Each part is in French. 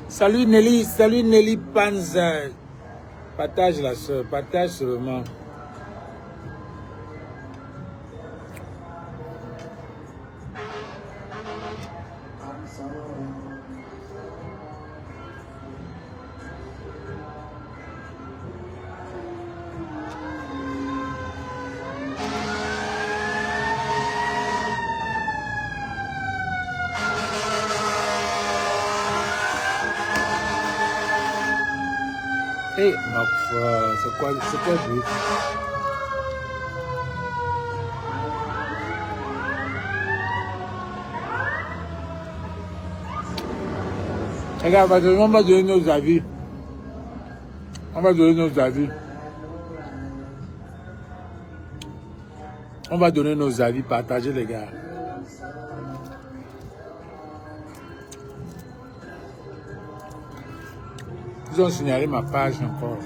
Salut Nelly Panza. Partage la soeur, partage seulement. Hey, ma foi, c'est quoi le but? Regarde, on va donner nos avis. On va donner nos avis. On va donner nos avis, partagez les gars. Ils ont signalé ma page encore.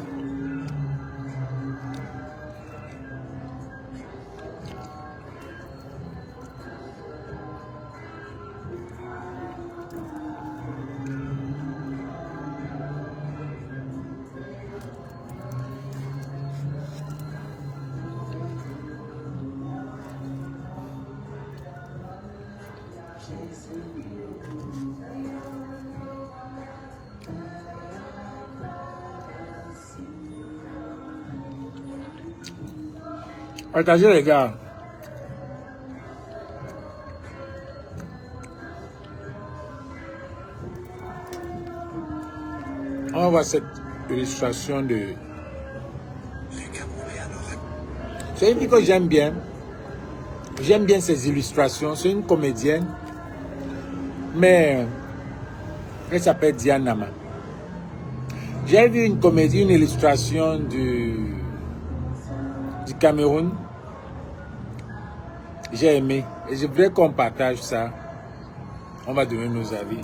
Partagez les gars. On va voir cette illustration de... C'est une fille que j'aime bien. J'aime bien ses illustrations. C'est une comédienne. Mais elle s'appelle Diane Nama. J'ai vu une comédie, une illustration du Cameroun. J'ai aimé. Et je voudrais qu'on partage ça. On va donner nos avis.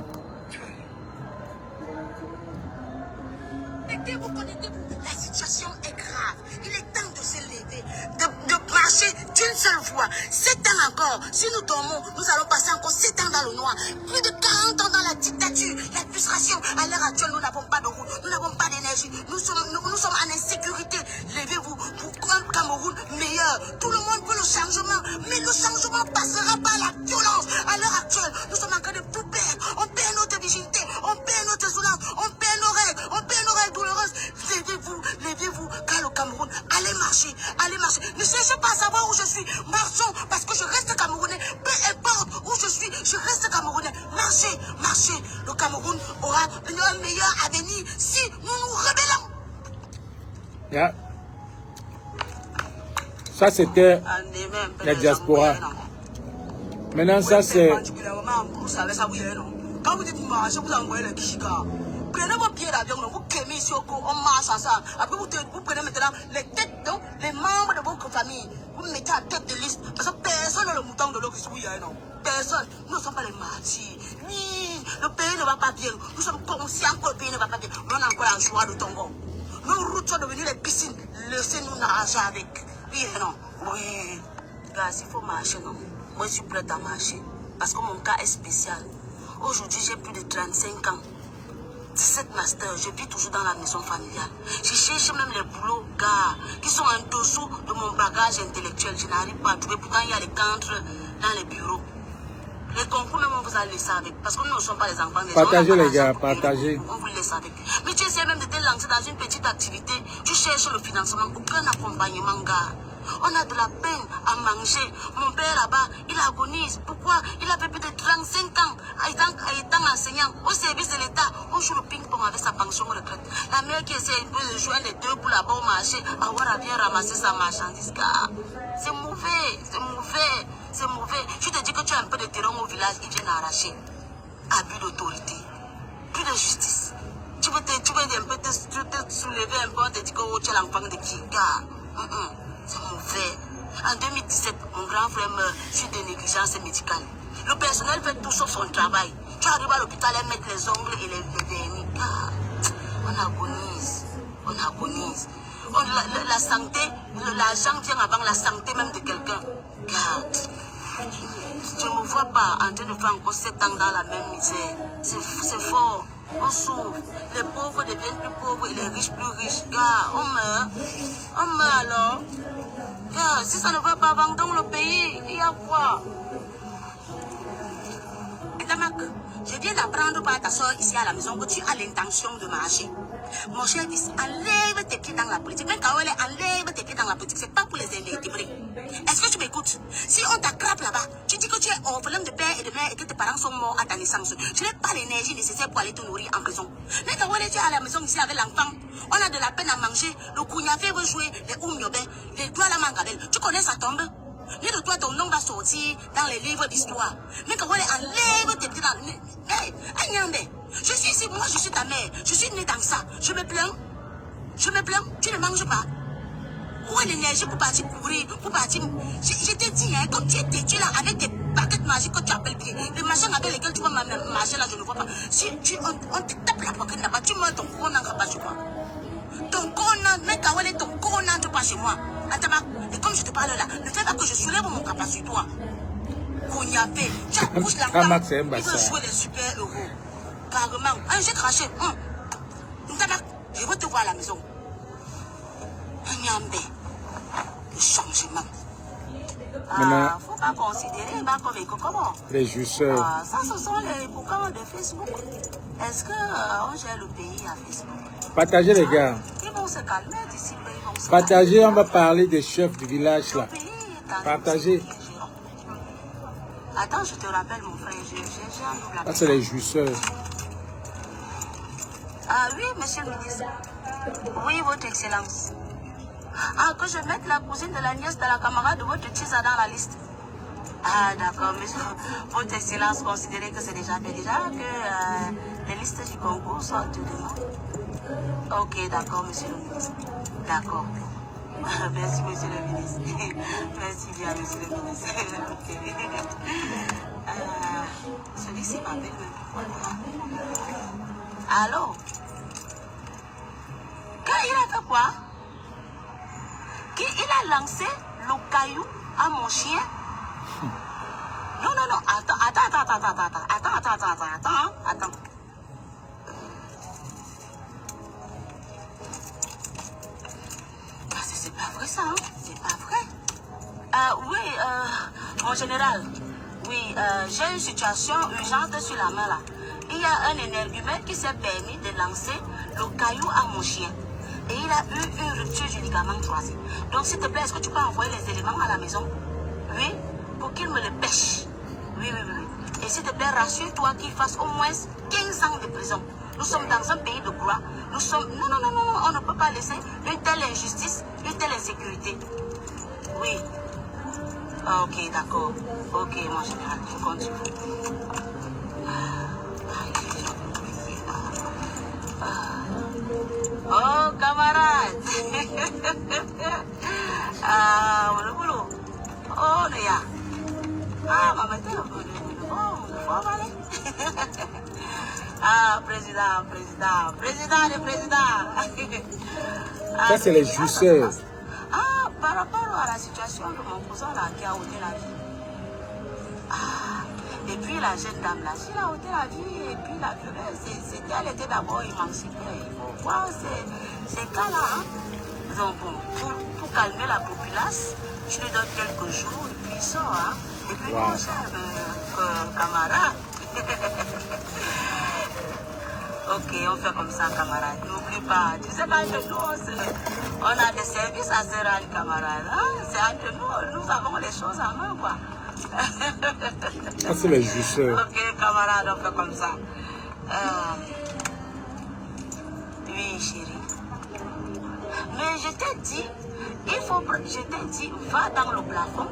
La situation est grave. Il est temps de se lever, de marcher d'une seule voix. 7 ans encore. Si nous dormons, nous allons passer encore 7 ans dans le noir. Plus de 40 ans dans la dictature, la frustration. À l'heure actuelle, nous n'avons pas de route, nous n'avons pas d'énergie. Nous sommes en insécurité. Levez-vous pour un Cameroun meilleur. Tout le monde veut le changement, mais le changement passera par la violence. À l'heure actuelle, nous sommes en train de tout perdre. On perd notre virginité, on perd notre souffrance, on perd nos règles douloureuses. Levez-vous, car le Cameroun, allez marcher. Ne cherchez pas à savoir où je suis. Marchons, parce que je reste Camerounais. Peu importe où je suis, je reste Camerounais. Marchez. Le Cameroun aura un meilleur avenir si nous nous rebellons. Yeah. Ça, c'était la diaspora. Maintenant, ça, c'est... Quand vous dites marcher, vous envoyez le Kishika. Prenez vos pieds d'avion, vous crémez sur on marche à ça. Après, vous prenez maintenant les têtes, donc, les membres de votre famille. Vous mettez à tête de liste. Parce que personne n'a le mouton de l'eau qui souille, non. Personne. Nous ne sommes pas les martyrs. Oui, le pays ne va pas bien. Nous sommes conscients que le pays ne va pas bien. On a encore la joie de Tongo. Nos routes sont devenues les piscines. Laissez-nous nager avec. Oui, non. Oui. Gars, il faut marcher, non. Moi, je suis prête à marcher. Parce que mon cas est spécial. Aujourd'hui, j'ai plus de 35 ans. 17 masters, je vis toujours dans la maison familiale. Je cherche même les boulots, gars, qui sont en dessous de mon bagage intellectuel. Je n'arrive pas à trouver. Pourtant, il y a les cadres dans les bureaux. Les concours, même, on vous a laissé avec. Parce que nous ne sommes pas les enfants des gens. Partagez, les gars, partagez. On vous laisse avec. Mais tu essaies même de te lancer dans une petite activité. Tu cherches le financement, aucun accompagnement, gars. On a de la peine à manger. Mon père là-bas, il agonise. Pourquoi? Il avait plus de 35 ans. Étant enseignant au service de l'État, on joue le ping-pong avec sa pension retraite. La mère qui essaie un peu de joindre les deux pour là-bas au marché, Awara vient ramasser sa marchandise. C'est mauvais. Je te dis que tu as un peu de terrain au village, ils viennent arracher. Abus d'autorité. Plus de justice. Tu veux un peu te soulever un peu, on te dit que tu es l'enfant de qui? C'est mauvais. En 2017, mon grand frère meurt suite de négligence médicale. Le personnel fait tout sauf son travail. Tu arrives à l'hôpital et mettre les ongles et les vernis. On agonise. La santé, l'argent vient avant la santé même de quelqu'un. Je ne me vois pas en train de faire encore 7 ans dans la même misère. C'est fort. On souffre. Les pauvres deviennent plus pauvres et les riches plus riches. Gars, on meurt. On meurt alors. Gars, si ça ne va pas vendre dans le pays, il y a quoi? Je viens d'apprendre par ta soeur ici à la maison que tu as l'intention de marcher. Mon cher fils, enlève tes pieds dans la politique. Même quand elle enlève tes pieds dans la politique, c'est pas pour les invertébrés. Est-ce que tu m'écoutes? Si on t'attrape là-bas, tu dis que tu es orphelin de père et de mère et que tes parents sont morts à ta naissance. Tu n'as pas l'énergie nécessaire pour aller te nourrir en prison. Mais quand tu es à la maison ici avec l'enfant, on a de la peine à manger. Le kougnafé veut jouer, les oumyobé, les doigts la mangabelle. Tu connais sa tombe? Ni de toi, ton nom va sortir dans les livres d'histoire. Mais quand on enlève tes pieds dans... Hey, je suis ici, moi je suis ta mère. Je suis née dans ça. Je me plains. Je me plains. Tu ne manges pas. Où est l'énergie pour partir courir, pour partir... Je te dis, hein, comme tu es têtu là, avec tes baguettes magiques que tu appelles pieds, les machins avec lesquels tu vas marcher là, je ne vois pas. Si on te tape la poitrine là-bas, tu meurs, ton corps n'entre pas chez moi. Ton corps n'entre, mais quand ton corps n'entre pas chez moi. Et comme je te parle là, ne fais pas que je soulève mon capot sur toi. Kougnafé, tu accouches l'enfant, il veut jouer les super-héros. Carrément, j'ai craché. Je veux te voir à la maison. Le changement. Faut pas considérer comme comment. Les jouisseurs. Ça, ce sont les bouquins de Facebook. Est-ce qu'on gère le pays à Facebook? Partagez les gars. Ils vont se calmer d'ici. Partagez, on va parler des chefs du village là. Partagez. Attends, je te rappelle mon frère, j'ai un double appel. Ça c'est les jouisseurs. Ah oui, monsieur le ministre. Oui, votre excellence. Ah, que je mette la cousine de la nièce de la camarade de votre Tisa dans la liste. Ah, d'accord, monsieur. Votre excellence, considérez que c'est déjà fait. Déjà que les listes du concours sortent demain. Ok, d'accord, monsieur le ministre. D'accord. Merci, monsieur le ministre. Merci bien, monsieur le ministre. Celui-ci m'appelle même. Allô? Quand il a fait quoi? Il a lancé le caillou à mon chien. Non, non, non. Attends. C'est pas vrai ça, hein? C'est pas vrai. Oui, mon général. Oui, j'ai une situation urgente sur la main là. Il y a un énergumène qui s'est permis de lancer le caillou à mon chien. Et il a eu une rupture du ligament croisé. Donc, s'il te plaît, est-ce que tu peux envoyer les éléments à la maison? Oui, pour qu'il me le pêche. Oui. Et s'il te plaît, rassure-toi qu'il fasse au moins 15 ans de prison. Nous sommes dans un pays de droit. Nous sommes... Non, on ne peut pas laisser une telle injustice, une telle insécurité. Oui. Ok, d'accord. Ok, mon général, je continue. Oh, camarade. Le boulot. Oh, le ya. Maman, t'es le boulot. Président. Ça, c'est les jouisseurs. Par rapport à la situation de mon cousin là, qui a ôté la vie. Et puis la jeune dame là, elle a ôté la vie, et puis la violence, elle était d'abord émancipée. Il faut voir ces cas-là. Hein. Donc bon, pour calmer la populace, je lui donne quelques jours, et puis il sort. Hein. Et puis mon cher camarade. Ok, on fait comme ça, camarade. N'oublie pas. Tu sais qu'entre nous, on a des services à se rendre, camarade. Hein? C'est entre nous, nous avons les choses en main, quoi. Ça, c'est les jouisseurs. Ok, camarade, on fait comme ça. Oui, chérie. Mais je t'ai dit, va dans le plafond.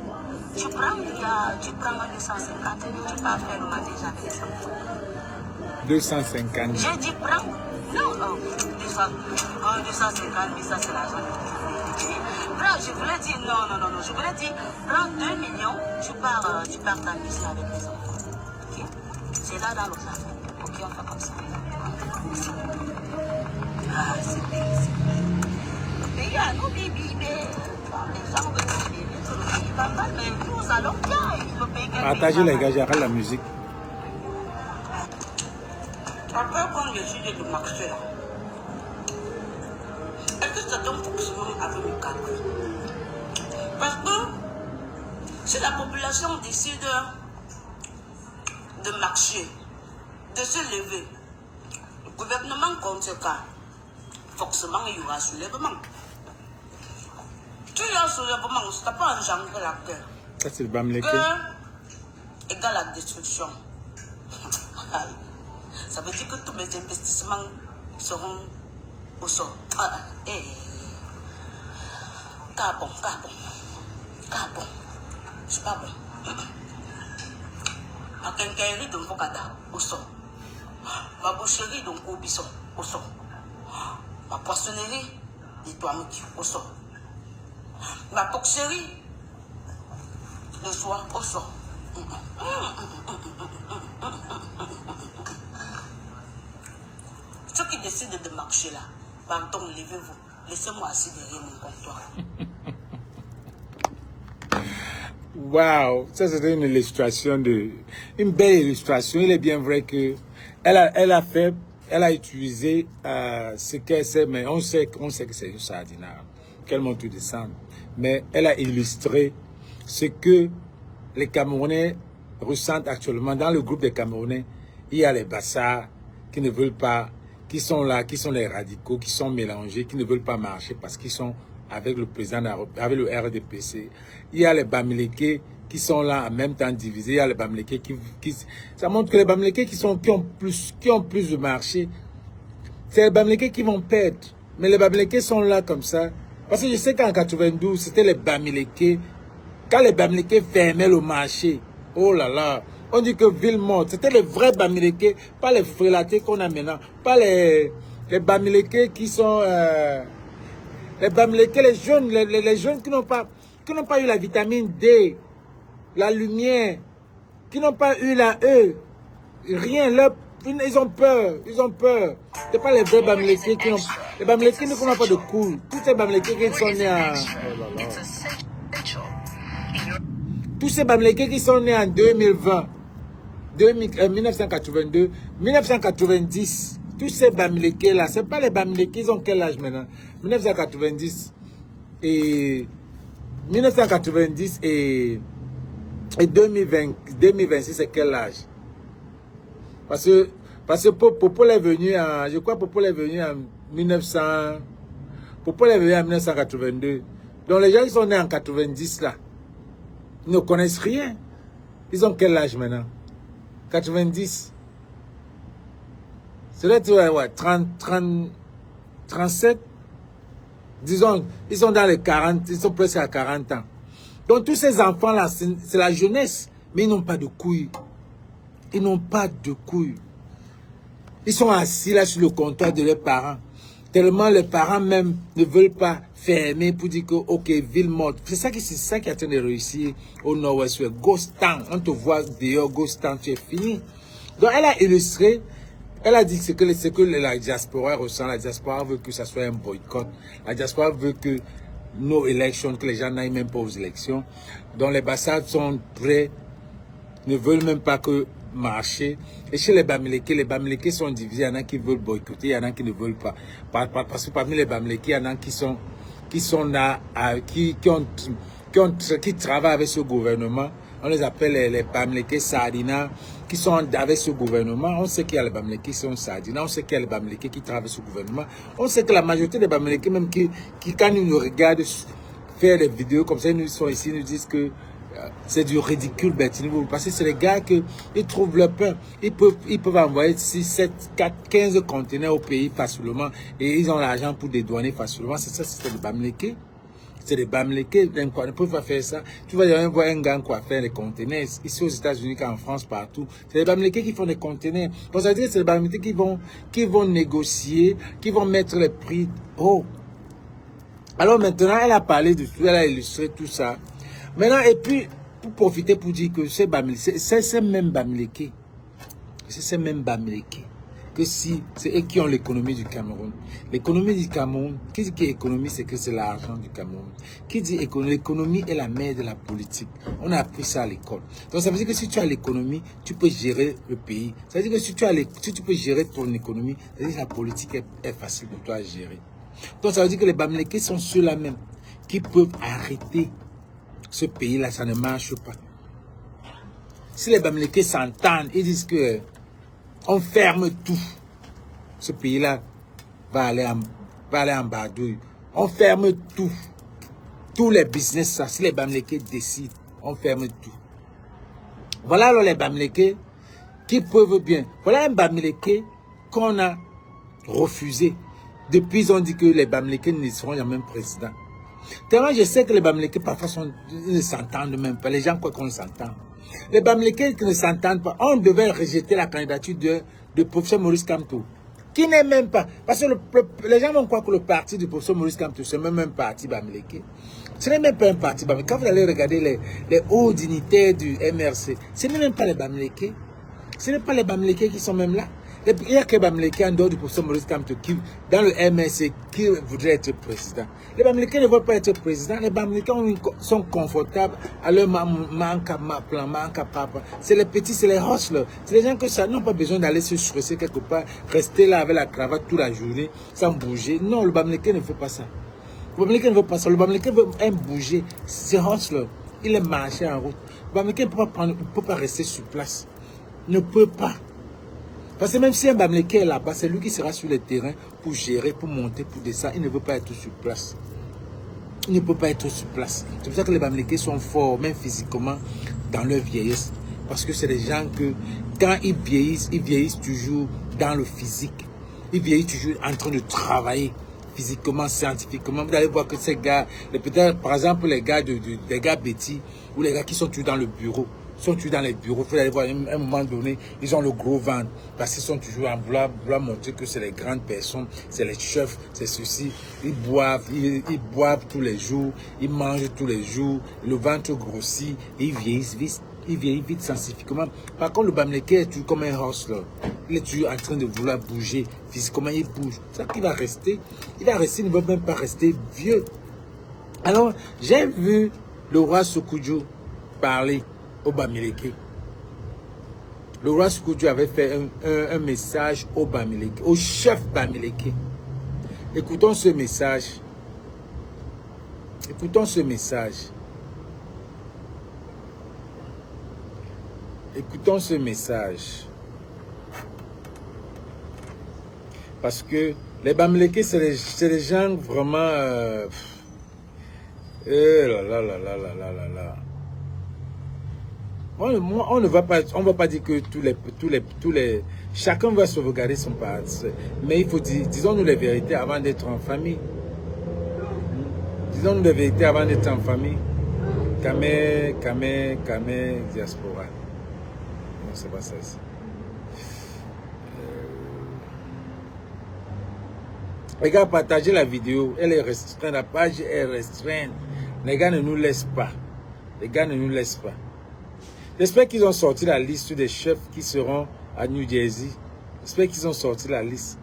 Tu prends 250 000, tu vas faire le manège avec ça. 250 000. J'ai dit prends. Non, 250 000, ça c'est l'argent. Je voulais dire, non, je voulais dire, prends 2 millions, tu pars t'amuser avec les enfants. Ok? C'est là dans le plafond. Ok, on fait comme ça. C'est bien. Le pays à nous, bébé. Les gens veulent se lever sur le pays va mal, mais nous allons bien. Partagez les gars, j'arrête la musique. Après, quand j'ai décidé de marcher là, est-ce que ça donne forcément avec le cadre? Parce que si la population décide de marcher, de se lever, le gouvernement conséquent, forcément il y aura soulèvement. Tu as soulèvement, ça n'a pas engendré la guerre. Ça, c'est le Bamileke. Guerre égale la destruction. Ça veut dire que tous mes investissements seront au sol. Carbon. C'est pas bon. Ma quincaillerie de Mbokada, au sol. Ma boucherie de Nkobison, au sol. Ma poissonnerie de Touamiki, au sol. Ma porcherie le soir, au sol. Ceux qui décident de marcher là, pardon, levez-vous. Laissez-moi assis derrière mon comptoir. Waouh, ça c'était une illustration une belle illustration. Il est bien vrai que elle a utilisé ce qu'elle sait, mais on sait que c'est une sardinard, qu'elle monte tout descendre. Mais elle a illustré ce que les Camerounais ressentent actuellement. Dans le groupe des Camerounais, il y a les Bassards qui ne veulent pas, qui sont là, qui sont les radicaux, qui sont mélangés, qui ne veulent pas marcher parce qu'ils sont avec le président, avec le RDPC. Il y a les Bamileke qui sont là en même temps divisés. Il y a les Bamileke ça montre que les Bamileke qui ont plus de marché, c'est les Bamileke qui vont perdre. Mais les Bamileke sont là comme ça. Parce que je sais qu'en 92, c'était les Bamileke. Quand les Bamileke fermaient le marché, oh là là, on dit que ville morte. C'était les vrais Bamileke, pas les frélatés qu'on a maintenant. Pas les Bamileke qui sont... les Bamileke, les jeunes qui n'ont pas eu la vitamine D, la lumière, qui n'ont pas eu la E, rien, ils ont peur. C'est pas les vrais Bamileke qui ont... Les Bamileke ne font pas de couilles. Tous ces Bamileke qui sont nés en... Tous ces Bamileke qui sont nés en 2020, 1982, 1990, tous ces Bamileke là, c'est pas les Bamileke, ils ont quel âge maintenant? 1990 et 2026, c'est quel âge? Parce que Popol est venu en, je crois Popol est venu en 1982. Donc les gens qui sont nés en 90 là, ils ne connaissent rien. Ils ont quel âge maintenant? 90. C'est là, ouais, 37. Disons, ils sont dans les 40, ils sont presque à 40 ans. Donc tous ces enfants-là, c'est la jeunesse, mais ils n'ont pas de couilles. Ils n'ont pas de couilles. Ils sont assis là sur le comptoir de leurs parents. Tellement les parents même ne veulent pas fermer pour dire que, ok, ville morte. C'est ça qui est en train de réussir au nord-ouest. Ghost Town, on te voit dehors, Ghost Town, tu es fini. Donc elle a illustré, elle a dit ce que la diaspora ressent. La diaspora veut que ça soit un boycott. La diaspora veut que nos élections, que les gens n'aillent même pas aux élections. Donc les Bassards sont prêts, ne veulent même pas que marcher. Et chez les Bamileke sont divisés. Il y en a qui veulent boycotter, il y en a qui ne veulent pas. Parce que parmi les Bamileke, il y en a qui sont là, qui travaillent avec ce gouvernement. On les appelle les Bamileke Sardina, qui sont avec ce gouvernement. On sait qu'il y a les Bamileke qui sont Sardina, on sait qu'il y a les Bamileke qui travaillent avec ce gouvernement. On sait que la majorité des Bamileke, même qui quand ils nous regardent faire des vidéos comme ça, ils sont ici, ils nous disent que c'est du ridicule, parce que c'est les gars qui trouvent le pain. Ils peuvent envoyer 6, 7, 4, 15 conteneurs au pays facilement et ils ont l'argent pour dédouaner facilement. C'est ça, c'est des Bamileke. C'est des Bamileke, ils ne peuvent pas faire ça. Tu vas jamais voir un gars quoi faire des conteneurs ici aux États-Unis, en France, partout. C'est les Bamileke qui font des conteneurs. Donc ça veut dire que c'est les Bamileke qui vont négocier, qui vont mettre les prix haut. Alors maintenant, elle a parlé de tout, elle a illustré tout ça. Maintenant, et puis, pour profiter pour dire que c'est ces mêmes Bamileke, que si c'est eux qui ont l'économie du Cameroun. L'économie du Cameroun, qui dit qu'économie, c'est que c'est l'argent du Cameroun. Qui dit économie, l'économie est la mère de la politique. On a appris ça à l'école. Donc ça veut dire que si tu as l'économie, tu peux gérer le pays. Ça veut dire que si tu peux gérer ton économie, ça veut dire que la politique est facile pour toi à gérer. Donc ça veut dire que les Bamileke sont ceux-là même qui peuvent arrêter ce pays-là, ça ne marche pas. Si les Bamileke s'entendent, ils disent que on ferme tout, ce pays-là va aller en bardouille. On ferme tout. Tous les business, ça, si les Bamileke décident, on ferme tout. Voilà alors les Bamileke qui peuvent bien. Voilà un Bamileke qu'on a refusé. Depuis, ils ont dit que les Bamileke ne seront jamais président. Tellement je sais que les Bamileke parfois ne s'entendent même pas. Les gens croient qu'on s'entend. Les Bamileke qui ne s'entendent pas, on devait rejeter la candidature de professeur Maurice Kamto, qui n'est même pas. Parce que les gens vont croire que le parti du professeur Maurice Kamto, c'est même un parti Bamileke. Ce n'est même pas un parti Bamileke. Quand vous allez regarder les hauts dignitaires du MRC, ce n'est même pas les Bamileke. Ce n'est pas les Bamileke qui sont même là. Il n'y a que les Bamileke en dehors du professeur Maurice Kamto qui, dans le MRC, qui voudrait être président. Les Bamileke ne veulent pas être président. Les Bamileke sont confortables à leur manque à papa. C'est les petits, c'est les hustlers. C'est les gens que ça n'ont pas besoin d'aller se stresser quelque part, rester là avec la cravate toute la journée, sans bouger. Non, le Bamileke ne fait pas ça. Le Bamileke ne veut pas ça. Le Bamileke veut bouger. C'est hustler. Il est marché en route. Le Bamileke ne peut pas rester sur place. Ne peut pas. Parce que même si un Bamileke est là-bas, c'est lui qui sera sur le terrain pour gérer, pour monter, pour descendre. Il ne veut pas être sur place. Il ne peut pas être sur place. C'est pour ça que les Bamileke sont forts, même physiquement, dans leur vieillesse. Parce que c'est des gens que, quand ils vieillissent toujours dans le physique. Ils vieillissent toujours en train de travailler physiquement, scientifiquement. Vous allez voir que ces gars, peut-être par exemple les gars des gars Betty, ou les gars qui sont toujours dans le bureau, sont toujours dans les bureaux. Vous allez voir, à un moment donné, ils ont le gros ventre. Parce qu'ils sont toujours en vouloir montrer que c'est les grandes personnes, c'est les chefs, c'est ceci. Ils boivent tous les jours, ils mangent tous les jours, le ventre grossit, et ils vieillissent vite. Il vieillit vite scientifiquement. Par contre, le Bamileke est toujours comme un hustler. Il est toujours en train de vouloir bouger. Physiquement, il bouge. C'est ça qu'il va rester. Il va rester, il ne va même pas rester vieux. Alors, j'ai vu le roi Sékou parler au Bamileke. Le roi Sékou avait fait un message au Bamileke, au chef Bamileke. Écoutons ce message. Écoutons ce message. Écoutons ce message. Parce que les Bamileke, c'est les gens vraiment... On ne va pas dire que tous les... Chacun va sauvegarder son parti. Mais il faut dire, disons-nous les vérités avant d'être en famille. Disons-nous les vérités avant d'être en famille. Kamé, diaspora. Non, c'est pas ça ici. Les gars, partagez la vidéo. Elle est restreinte. La page est restreinte. Les gars ne nous laissent pas. Les gars ne nous laissent pas. J'espère qu'ils ont sorti la liste des chefs qui seront à New Jersey. J'espère qu'ils ont sorti la liste.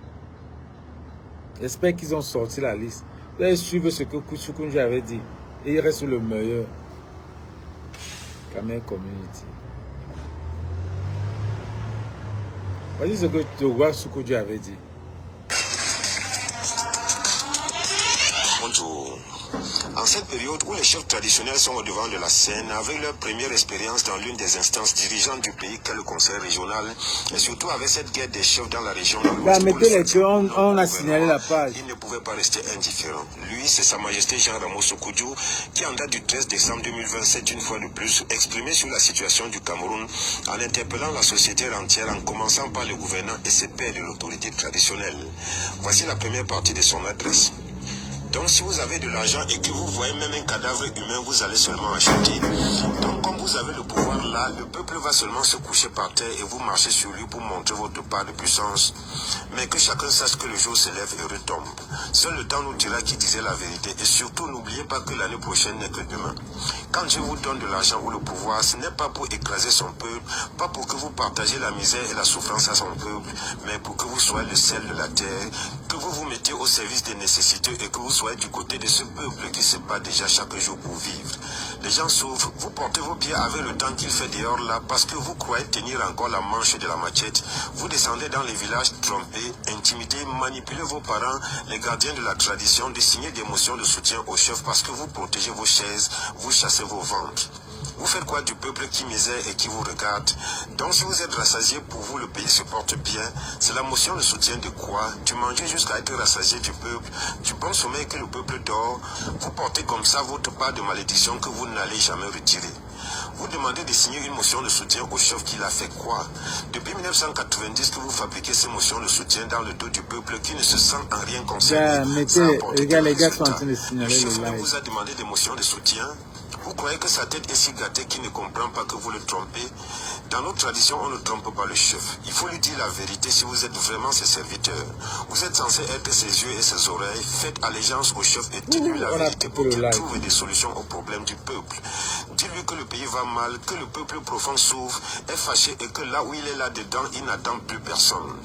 J'espère qu'ils ont sorti la liste. Vous allez suivre ce que Sékou avait dit. Et il reste le meilleur. Kamé Community. Voici ce que le roi Sékou avait dit. Bonjour. En cette période où les chefs traditionnels sont au devant de la scène, avec leur première expérience dans l'une des instances dirigeantes du pays qu'est le conseil régional, et surtout avec cette guerre des chefs dans la région, on a signalé la page. Il ne pouvait pas rester indifférent. Lui, c'est Sa Majesté Jean Ramos Sékou qui, en date du 13 décembre 2027, une fois de plus, exprimé sur la situation du Cameroun en interpellant la société entière, en commençant par les gouvernants et ses pairs de l'autorité traditionnelle. Voici la première partie de son adresse. Donc si vous avez de l'argent et que vous voyez même un cadavre humain, vous allez seulement acheter. Donc comme vous avez le pouvoir là, le peuple va seulement se coucher par terre et vous marchez sur lui pour montrer votre part de puissance. Mais que chacun sache que le jour se lève et retombe. Seul le temps nous dira qui disait la vérité. Et surtout n'oubliez pas que l'année prochaine n'est que demain. Quand Dieu vous donne de l'argent ou le pouvoir, ce n'est pas pour écraser son peuple, pas pour que vous partagiez la misère et la souffrance à son peuple, mais pour que vous soit le sel de la terre, que vous vous mettez au service des nécessités et que vous soyez du côté de ce peuple qui se bat déjà chaque jour pour vivre. Les gens souffrent, vous portez vos pieds avec le temps qu'il fait dehors là parce que vous croyez tenir encore la manche de la machette. Vous descendez dans les villages trompés, intimidez, manipulez vos parents, les gardiens de la tradition, de signer des motions de soutien au chef parce que vous protégez vos chaises, vous chassez vos ventres. Vous faites quoi du peuple qui misère et qui vous regarde? Donc si vous êtes rassasié, pour vous le pays se porte bien. C'est la motion de soutien de quoi? Du manger jusqu'à être rassasié du peuple, du bon sommeil que le peuple dort. Vous portez comme ça votre part de malédiction que vous n'allez jamais retirer. Vous demandez de signer une motion de soutien au chef qui l'a fait quoi? Depuis 1990 que vous fabriquez ces motions de soutien dans le dos du peuple qui ne se sent en rien concerné. Les gars sont en train de signaler le chef le live. vous a demandé des motions de soutien. Vous croyez que sa tête est si gâtée qu'il ne comprend pas que vous le trompez? Dans notre tradition, on ne trompe pas le chef. Il faut lui dire la vérité si vous êtes vraiment ses serviteurs. Vous êtes censé être ses yeux et ses oreilles. Faites allégeance au chef et dites-lui la vérité pour qu'il trouve des solutions aux problèmes du peuple. Dites-lui que le pays va mal, que le peuple profond souffre, est fâché et que là où il est là-dedans, il n'attend plus personne.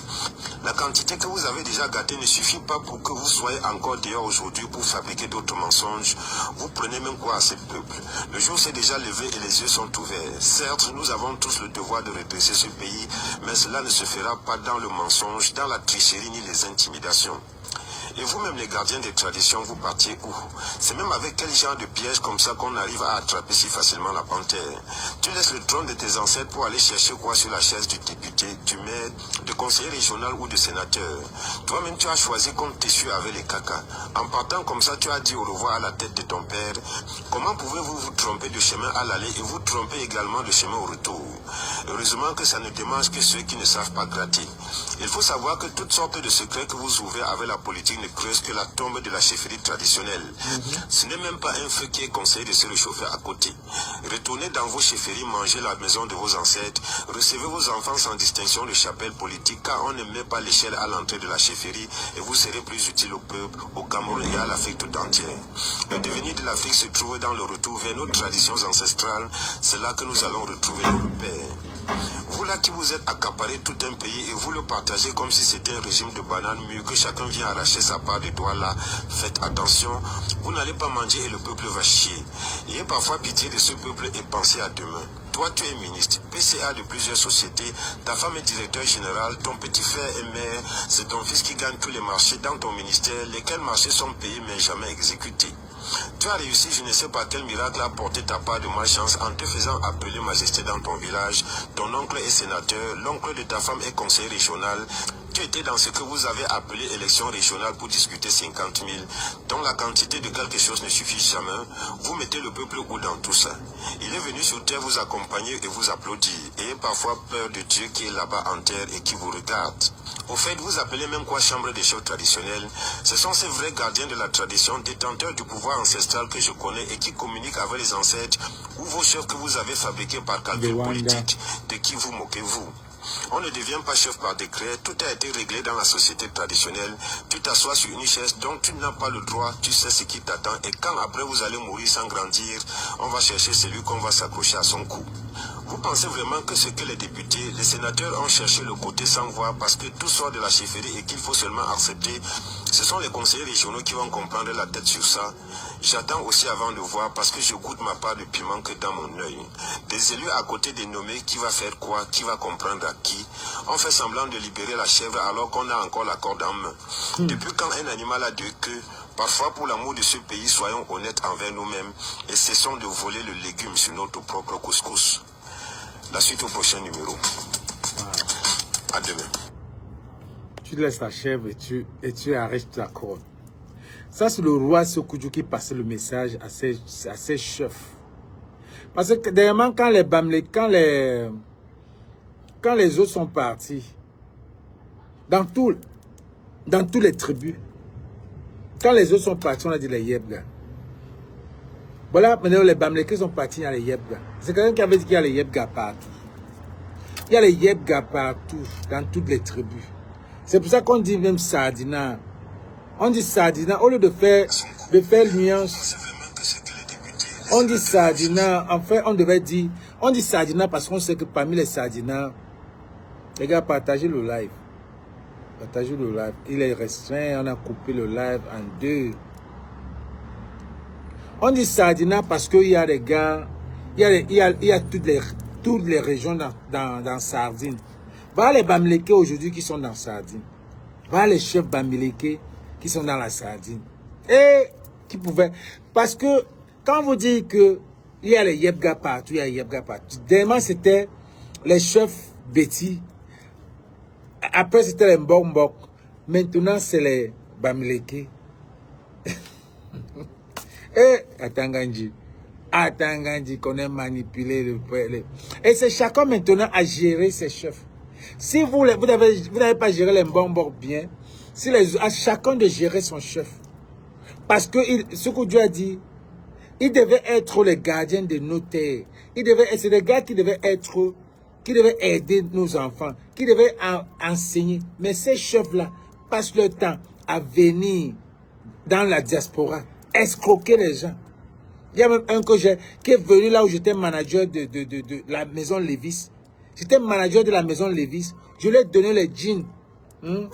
La quantité que vous avez déjà gâtée ne suffit pas pour que vous soyez encore dehors aujourd'hui pour fabriquer d'autres mensonges. Vous prenez même quoi à ce peuple? Le jour s'est déjà levé et les yeux sont ouverts. Certes, nous avons tous le devoir de redresser ce pays, mais cela ne se fera pas dans le mensonge, dans la tricherie ni les intimidations. Et vous-même, les gardiens des traditions, vous partiez où? C'est même avec quel genre de piège comme ça qu'on arrive à attraper si facilement la panthère? Tu laisses le trône de tes ancêtres pour aller chercher quoi sur la chaise du député, du maire, de conseiller régional ou de sénateur? Toi-même, tu as choisi qu'on t'essuie avec les cacas. En partant comme ça, tu as dit au revoir à la tête de ton père. Comment pouvez-vous vous tromper de chemin à l'aller et vous tromper également de chemin au retour? Heureusement que ça ne démange que ceux qui ne savent pas gratter. Il faut savoir que toutes sortes de secrets que vous ouvrez avec la politique ne creusent que la tombe de la chefferie traditionnelle. Ce n'est même pas un feu qui est conseillé de se réchauffer à côté. Retournez dans vos chefferies, mangez la maison de vos ancêtres, recevez vos enfants sans distinction de chapelle politique car on ne met pas l'échelle à l'entrée de la chefferie et vous serez plus utile au peuple, au Cameroun et à l'Afrique tout entière. Le devenir de l'Afrique se trouve dans le retour vers nos traditions ancestrales. C'est là que nous allons retrouver nos repères. Vous là qui vous êtes accaparé tout un pays et vous le partagez comme si c'était un régime de bananes mûres que chacun vient arracher sa part de doigts là, faites attention, vous n'allez pas manger et le peuple va chier. Ayez parfois pitié de ce peuple et pensez à demain. Toi, tu es ministre, PCA de plusieurs sociétés, ta femme est directeur général, ton petit frère est maire, c'est ton fils qui gagne tous les marchés dans ton ministère, lesquels marchés sont payés mais jamais exécutés. Tu as réussi, je ne sais pas quel miracle, à porter ta part de malchance en te faisant appeler majesté dans ton village. Ton oncle est sénateur, l'oncle de ta femme est conseiller régional. Tu étais dans ce que vous avez appelé élection régionale pour discuter 50 000, dont la quantité de quelque chose ne suffit jamais. Vous mettez le peuple où dans tout ça? Il est venu sur terre vous accompagner et vous applaudir. Ayez parfois peur de Dieu qui est là-bas en terre et qui vous regarde. Au fait, vous appelez même quoi chambre des chefs traditionnels? Ce sont ces vrais gardiens de la tradition, détenteurs du pouvoir ancestral que je connais et qui communiquent avec les ancêtres ou vos chefs que vous avez fabriqués par calcul politique, de qui vous moquez-vous? On ne devient pas chef par décret, tout a été réglé dans la société traditionnelle. Tu t'assois sur une chaise dont tu n'as pas le droit, tu sais ce qui t'attend et quand après vous allez mourir sans grandir, on va chercher celui qu'on va s'accrocher à son cou. Vous pensez vraiment que ce que les députés, les sénateurs ont cherché le côté sans voir parce que tout sort de la chefferie et qu'il faut seulement accepter? Ce sont les conseillers régionaux qui vont comprendre la tête sur ça. J'attends aussi avant de voir parce que je goûte ma part de piment que dans mon œil. Des élus à côté des nommés, qui va faire quoi, qui va comprendre à qui? On fait semblant de libérer la chèvre alors qu'on a encore la corde en main. Depuis quand un animal a deux queues? Parfois, pour l'amour de ce pays, soyons honnêtes envers nous-mêmes et cessons de voler le légume sur notre propre couscous. La suite au prochain numéro. À demain. Tu laisses la chèvre et tu arrêtes ta corde. Ça, c'est le roi Sokudju qui passait le message à ses chefs. Parce que dernièrement, quand les autres sont partis, dans toutes les tribus, quand les autres sont partis, on a dit les Yebga. Voilà, maintenant les Bamlékés sont partis, il y a les Yebga. C'est quelqu'un qui avait dit qu'il y a les Yebga partout. Il y a les Yebga partout, dans toutes les tribus. C'est pour ça qu'on dit même Sardina. On dit Sardina, au lieu de faire nuance. On dit Sardina, en fait, on devait dire, on dit Sardina parce qu'on sait que parmi les Sardinas, les gars, partagez le live. Partagez le live. Il est restreint. On a coupé le live en deux. On dit Sardina parce qu'il y a des gars, il y a toutes les régions dans Sardine. Voilà les Bamileke aujourd'hui qui sont dans Sardine. Voilà les chefs Bamileke qui sont dans la Sardine. Et qui pouvaient... Parce que quand vous dites que il y a les Yebga partout, il y a les Yebga partout. Dernièrement, c'était les chefs Betty. Après, c'était les Mbombok. Maintenant, c'est les Bamileke. Et Atangandji qu'on a manipulé le peuple. Et c'est chacun maintenant à gérer ses chefs. Si vous n'avez pas géré les Mbombok bien, si à chacun de gérer son chef. Parce que ce que Dieu a dit, il devait être le gardien de nos terres. C'est les gars qui devaient aider nos enfants, qui devaient enseigner. Mais ces chefs-là passent leur temps à venir dans la diaspora, escroquer les gens. Il y a même un qui est venu là où j'étais manager de la maison Lévis. J'étais manager de la maison Lévis. Je lui ai donné le jean. Je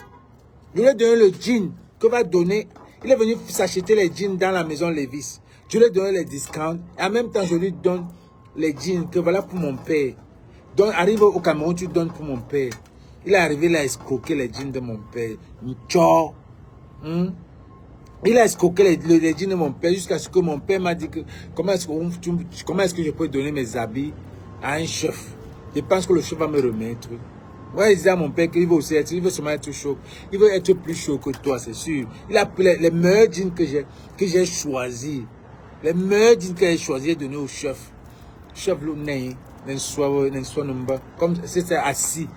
lui ai donné le jean que va donner. Il est venu s'acheter les jeans dans la maison Lévis. Je lui ai donné les discounts. Et en même temps, je lui donne les jeans que voilà pour mon père. Donc, arrive au Cameroun, tu donnes pour mon père. Il est arrivé là à escroquer les jeans de mon père. Il a escroqué les jeans de mon père jusqu'à ce que mon père m'a dit que comment est-ce que je peux donner mes habits à un chef. Je pense que le chef va me remettre. Moi, il disait à mon père qu'il veut aussi il veut seulement être chaud. Il veut être plus chaud que toi, c'est sûr. Il a pris les meilleurs jeans que j'ai choisis. Les meilleurs jeans que j'ai choisis et donné au chef. Chef Lounaï, comme c'était assis.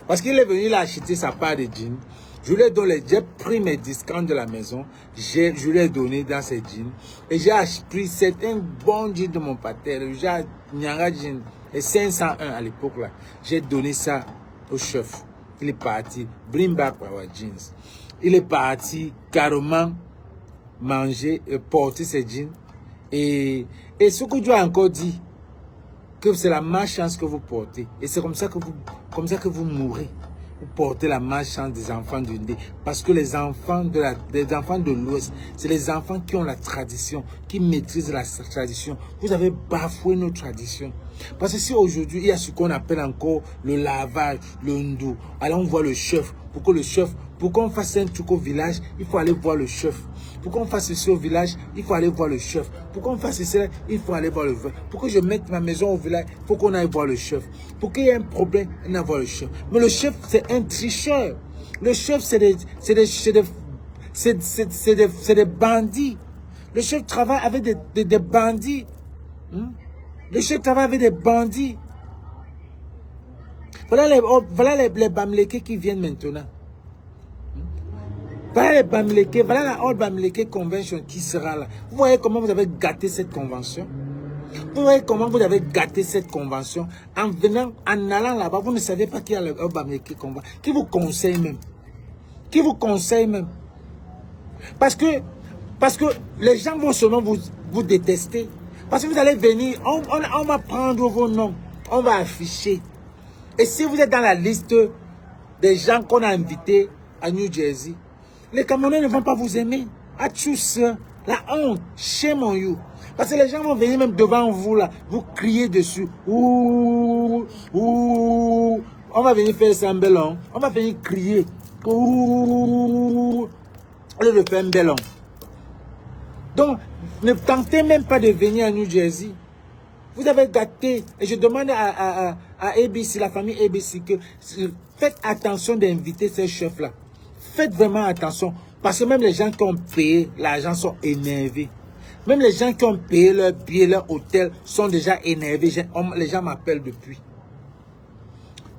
Parce qu'il est venu, il a acheté sa part de jeans. J'ai pris mes discounts de la maison. Je lui ai donné dans ces jeans. Et j'ai pris certains bons jeans de mon pater. J'ai Nyanga jeans. Et 501 à l'époque là. J'ai donné ça au chef. Il est parti. Bring back our jeans. Il est parti carrément manger et porter ses jeans. Et ce que Dieu a encore dit, que c'est la malchance que vous portez. Et c'est comme ça que vous mourrez. Vous portez la malchance des enfants du nez. Parce que les enfants de l'Ouest, c'est les enfants qui ont la tradition, qui maîtrisent la tradition. Vous avez bafoué nos traditions. Parce que si aujourd'hui, il y a ce qu'on appelle encore le lavage, le ndou, alors on voit le chef. Pour qu'on fasse un truc au village, il faut aller voir le chef. Pour qu'on fasse ceci au village, il faut aller voir le chef. Pour qu'on fasse cela, il faut aller voir le chef. Pour que je mette ma maison au village, il faut qu'on aille voir le chef. Pour qu'il y ait un problème, on aille voir le chef. Mais le chef, c'est un tricheur. Le chef, c'est des bandits. Le chef travaille avec des bandits. Le chef travaille avec des bandits. Voilà les Bamileke qui viennent maintenant. Voilà les Bamileke, voilà la All Bamileke Convention qui sera là. Vous voyez comment vous avez gâté cette convention? Vous voyez comment vous avez gâté cette convention en allant là-bas. Vous ne savez pas qui est le All Bamileke Convention. Qui vous conseille même? Qui vous conseille même? Parce que les gens vont seulement vous détester. Parce que vous allez venir, on va prendre vos noms, on va afficher. Et si vous êtes dans la liste des gens qu'on a invités à New Jersey, les Camerounais ne vont pas vous aimer. Atchous, la honte, shame on you. Parce que les gens vont venir même devant vous là, vous crier dessus. Ouh, ouh. On va venir faire ça un bellon. On va venir crier. Ouh. On va faire un bellon. Donc, ne tentez même pas de venir à New Jersey. Vous avez gâté. Et je demande à ABC, la famille ABC, que faites attention d'inviter ces chefs-là. Faites vraiment attention. Parce que même les gens qui ont payé l'argent sont énervés. Même les gens qui ont payé leur billet, leur hôtel sont déjà énervés. Les gens m'appellent depuis.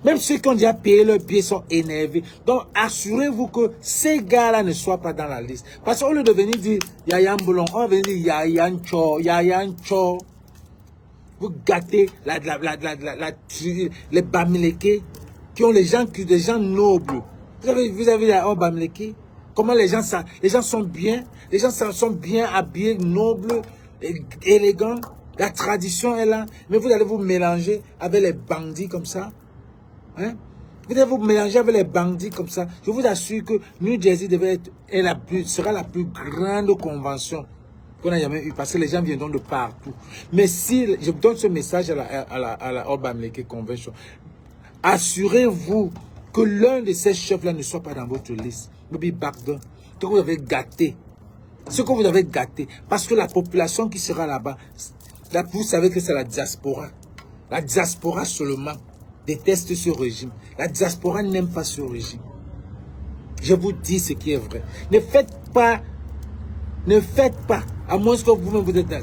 Même ceux qui ont déjà payé leur billet sont énervés. Donc, assurez-vous que ces gars-là ne soient pas dans la liste. Parce qu'au lieu de venir dire Yayan Boulon, on va venir dire Yayan Cho, Yayan Cho. Vous gâtez les Bamileke qui ont des gens nobles. Vous avez la Bamileke. Comment les gens sont bien. Les gens sont bien habillés, nobles, élégants. La tradition est là. Mais vous allez vous mélanger avec les bandits comme ça. Hein? Vous devez vous mélanger avec les bandits comme ça. Je vous assure que New Jersey sera la plus grande convention qu'on a jamais eue. Parce que les gens viendront de partout. Mais si je donne ce message à la Obamleke Convention, assurez-vous que l'un de ces chefs-là ne soit pas dans votre liste. Maybe back down. Que vous avez gâté. Ce que vous avez gâté. Parce que la population qui sera là-bas, vous savez que c'est la diaspora. La diaspora seulement déteste ce régime. La diaspora n'aime pas ce régime. Je vous dis ce qui est vrai. Ne faites pas, à moins que vous-même vous êtes là,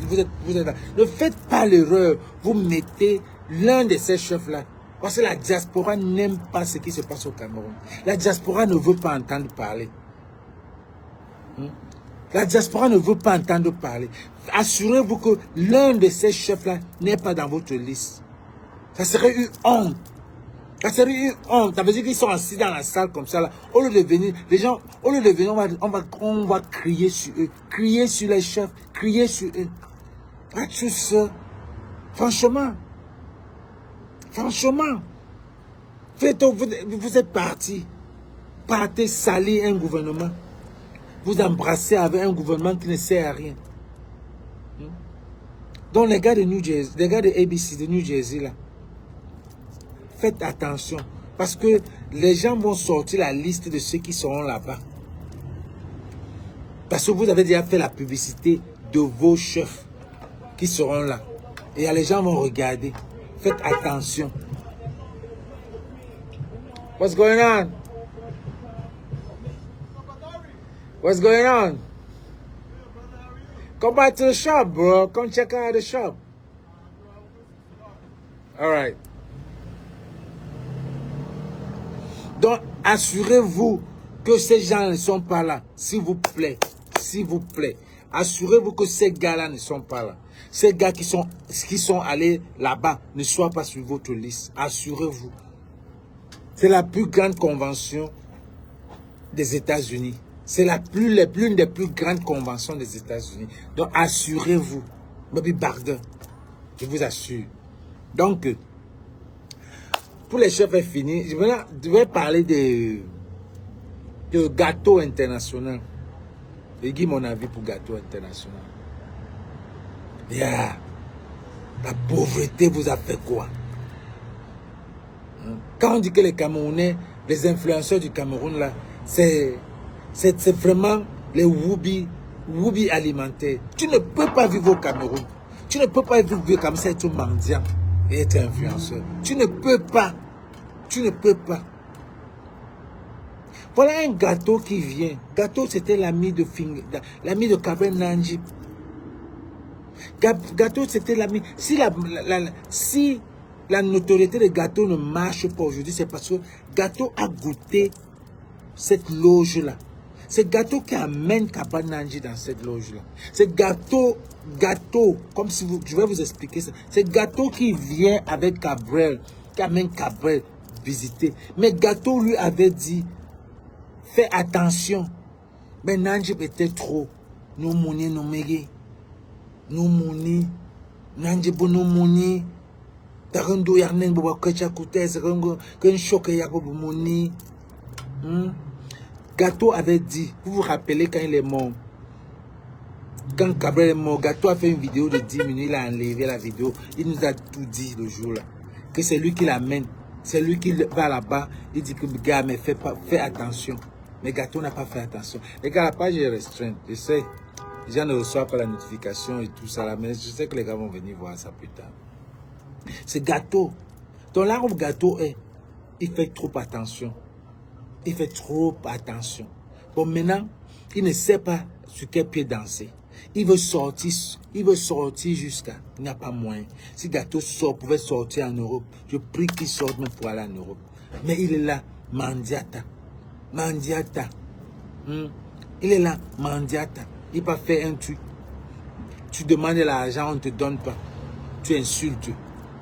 ne faites pas l'erreur. Vous mettez l'un de ces chefs-là. Parce que la diaspora n'aime pas ce qui se passe au Cameroun. La diaspora ne veut pas entendre parler. La diaspora ne veut pas entendre parler. Assurez-vous que l'un de ces chefs-là n'est pas dans votre liste. Ça serait une honte. Ça serait une honte. Ça veut dire qu'ils sont assis dans la salle comme ça. Là. Au lieu de venir, les gens, au lieu de venir, on va crier sur eux. Crier sur les chefs. Crier sur eux. Pas tout ça. Franchement. Franchement. Vous êtes partis. Partez salir un gouvernement. Vous embrassez avec un gouvernement qui ne sert à rien. Donc les gars de New Jersey, les gars de ABC de New Jersey là, faites attention. Parce que les gens vont sortir la liste de ceux qui seront là-bas. Parce que vous avez déjà fait la publicité de vos chefs qui seront là. Et les gens vont regarder. Faites attention. What's going on? What's going on? Come back to the shop, bro. Come check out the shop. All right. Donc, assurez-vous que ces gens ne sont pas là. S'il vous plaît. S'il vous plaît. Assurez-vous que ces gars-là ne sont pas là. Ces gars qui sont allés là-bas ne soient pas sur votre liste. Assurez-vous. C'est la plus grande convention des États-Unis. C'est l'une des plus grandes conventions des États-Unis. Donc, assurez-vous. Baby Barden, je vous assure. Donc, pour les chefs est fini. Je vais parler de gâteau international. Je dis mon avis pour gâteau international. Yeah. La pauvreté vous a fait quoi? Quand on dit que les Camerounais, les influenceurs du Cameroun, là, c'est vraiment les woubi alimentaires. Tu ne peux pas vivre au Cameroun. Tu ne peux pas vivre comme ça, être mendiant et être influenceur. Tu ne peux pas. Tu ne peux pas. Voilà un gâteau qui vient. Gâteau, c'était l'ami de Cabernet Nanji. Gâteau, c'était l'ami. Si la notoriété de Gâteau ne marche pas aujourd'hui, c'est parce que Gâteau a goûté cette loge-là. C'est Gâteau qui amène Cabernet Nanji dans cette loge-là. C'est Gâteau, comme si je vais vous expliquer ça. C'est Gâteau qui vient avec Cabrel, qui amène Cabrel visiter. Mais Gâteau lui avait dit, fais attention. Mais Nanji était trop. Nous mouni, nous mégé. Nous mouni. Nanji bon nous mouni. Tarando yarnen boba kecha koutez rengo. Ken choke yakobo mouni. Gâteau avait dit, vous vous rappelez quand il est mort, quand Cabrel est mort, Gâteau a fait une vidéo de 10 minutes, il a enlevé la vidéo, il nous a tout dit le jour-là, que c'est lui qui l'amène, c'est lui qui va là-bas, il dit que gars, mais fais attention. Mais Gâteau n'a pas fait attention. Les gars, la page est restreinte, je sais, les gens ne reçoivent pas la notification et tout ça là, mais je sais que les gars vont venir voir ça plus tard. C'est Gâteau. Dans là où Gâteau est, il fait trop attention. Il fait trop attention. Bon, maintenant, il ne sait pas sur quel pied danser. Il veut sortir jusqu'à... Il n'y a pas moyen. Si Gâteau pouvait sortir en Europe, je prie qu'il sorte même pour aller en Europe. Mais il est là, Mandiata. Mandiata. Il est là, Mandiata. Il va faire un truc. Tu demandes l'argent, on ne te donne pas. Tu insultes.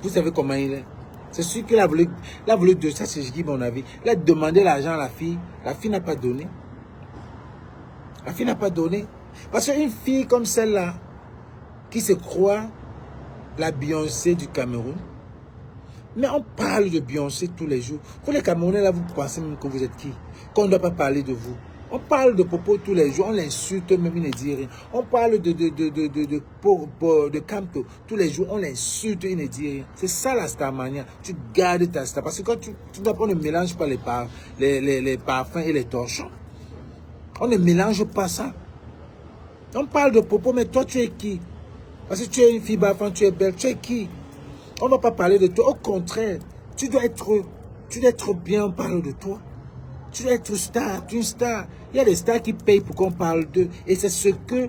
Vous savez comment il est? C'est sûr qu'il a voulu de ça, c'est mon avis. Il a demandé l'argent à la fille n'a pas donné. La fille n'a pas donné. Parce qu'une fille comme celle-là, qui se croit la Beyoncé du Cameroun, Mais on parle de Beyoncé tous les jours. Vous les Camerounais, là, vous pensez même que vous êtes qui? Qu'on ne doit pas parler de vous. On parle de Popo tous les jours, on l'insulte, même il ne dit rien. On parle de Camto tous les jours, on l'insulte, il ne dit rien. C'est ça la starmania. Tu gardes ta star. Parce que quand tu ne mélanges pas les parfums et les torchons. On ne mélange pas ça. On parle de Popo, mais toi, tu es qui? Parce que tu es une fille bafante, tu es belle, tu es qui? On ne va pas parler de toi. Au contraire, tu dois être bien, on parle de toi. Tu dois être star, tu es une star. Il y a des stars qui payent pour qu'on parle d'eux. Et c'est ce que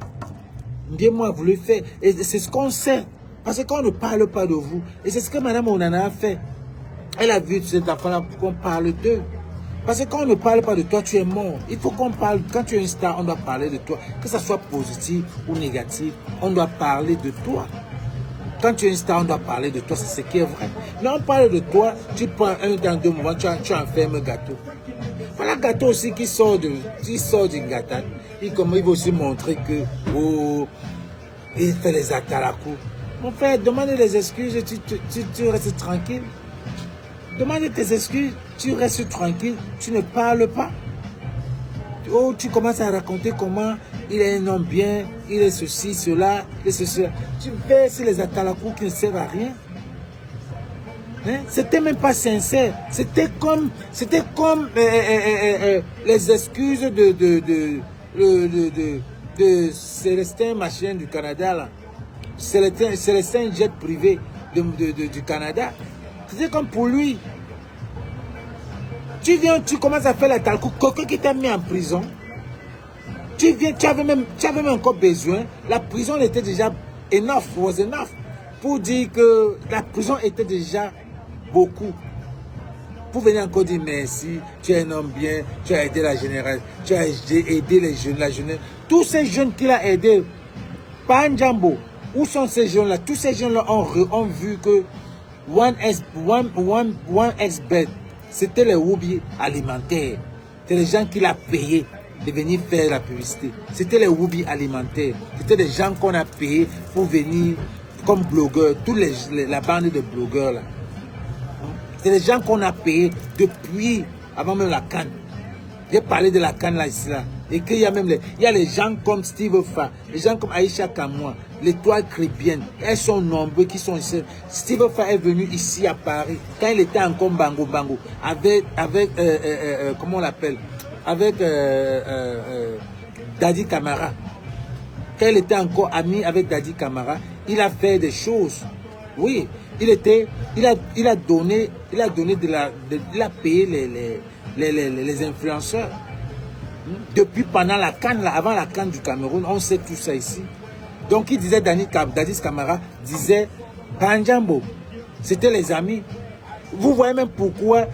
Ndiemo a voulu faire. Et c'est ce qu'on sait. Parce qu'on ne parle pas de vous. Et c'est ce que Madame Onana a fait. Elle a vu cet enfant-là pour qu'on parle d'eux. Parce que quand on ne parle pas de toi, tu es mort. Il faut qu'on parle. Quand tu es une star, on doit parler de toi. Que ça soit positif ou négatif, on doit parler de toi. Quand tu es une star, on doit parler de toi. C'est ce qui est vrai. Mais on parle de toi, tu prends un dans 2 moments, tu enfermes un gâteau. Voilà le gâteau aussi qui sort d'une gâtade. Il veut aussi montrer que, oh, il fait les atalakou. Mon frère, demande les excuses et tu restes tranquille. Demande tes excuses, tu restes tranquille, tu ne parles pas. Oh, tu commences à raconter comment il est un homme bien, il est ceci, cela, il est ceci. Tu verses les atalakou qui ne servent à rien. Hein? C'était même pas sincère. C'était comme les excuses de Célestin machin du Canada là. Célestin jet privé du Canada. C'était comme pour lui. Tu viens, tu commences à faire la talcou. Quelqu'un qui t'a mis en prison. Tu viens, tu avais même encore besoin. La prison était déjà was enough. Pour dire que la prison était déjà beaucoup. Pour venir encore dire merci, tu es un homme bien, tu as aidé la génération, tu as aidé les jeunes, la jeunesse. Tous ces jeunes qu'il a aidés, pas un Jambo, où sont ces jeunes-là? Tous ces jeunes-là ont vu que OneXBet, c'était les Woubi alimentaires. C'est les gens qui l'ont payé de venir faire la publicité. C'était les Woubi alimentaires. C'était des gens qu'on a payés pour venir comme blogueurs, la bande de blogueurs là. C'est les gens qu'on a payés depuis avant même la canne. J'ai parlé de la canne là ici là. Et qu'il y a même les gens comme Steve Fa, les gens comme Aïcha Kamoua, l'étoile chrétienne. Elles sont nombreux qui sont ici. Steve Fa est venu ici à Paris quand il était encore Bango avec comment on l'appelle, avec Daddy Camara. Quand il était encore ami avec Daddy Camara, il a fait des choses. Oui, il a payé les influenceurs. Depuis pendant la canne, avant la canne du Cameroun, on sait tout ça ici. Donc il disait, Daddy Camara disait, Panjambo, c'était les amis. Vous voyez même pourquoi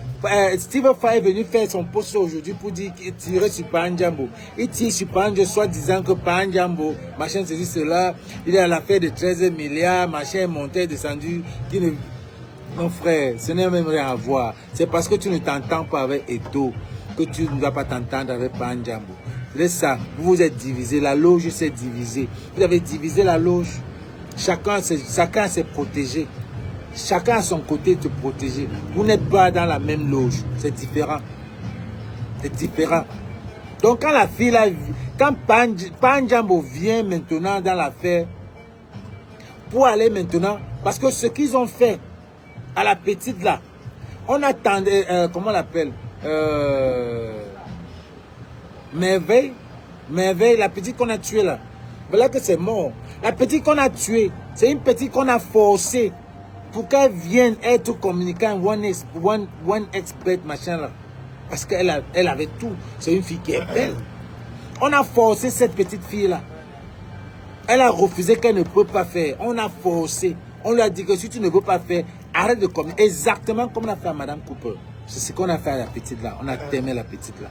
Steve Fa est venu faire son post aujourd'hui pour dire qu'il tirait sur Panjambo. Il tire sur Panjambo, soit disant que Panjambo, machin, ceci, cela, il a l'affaire de 13 milliards, machin, monté, descendu. Mon frère, ce n'est même rien à voir. C'est parce que tu ne t'entends pas avec Eto que tu ne vas pas t'entendre avec Panjambo. C'est ça, vous vous êtes divisés, la loge s'est divisée. Vous avez divisé la loge. Chacun s'est protégé. Chacun à son côté de protéger. Vous n'êtes pas dans la même loge. C'est différent. C'est différent. Donc quand la fille là, quand Panjambo vient maintenant dans l'affaire, pour aller maintenant, parce que ce qu'ils ont fait à la petite là, on attendait, comment on l'appelle, Merveille, la petite qu'on a tuée là. Voilà que c'est mort. La petite qu'on a tuée, c'est une petite qu'on a forcée pour qu'elle vienne être communicante OneXBet machin là. Parce qu'elle avait tout. C'est une fille qui est belle. On a forcé cette petite fille là. Elle a refusé qu'elle ne peut pas faire. On a forcé. On lui a dit que si tu ne veux pas faire, arrête de communiquer. Exactement comme on a fait à Madame Cooper. C'est ce qu'on a fait à la petite là. On a aimé la petite là.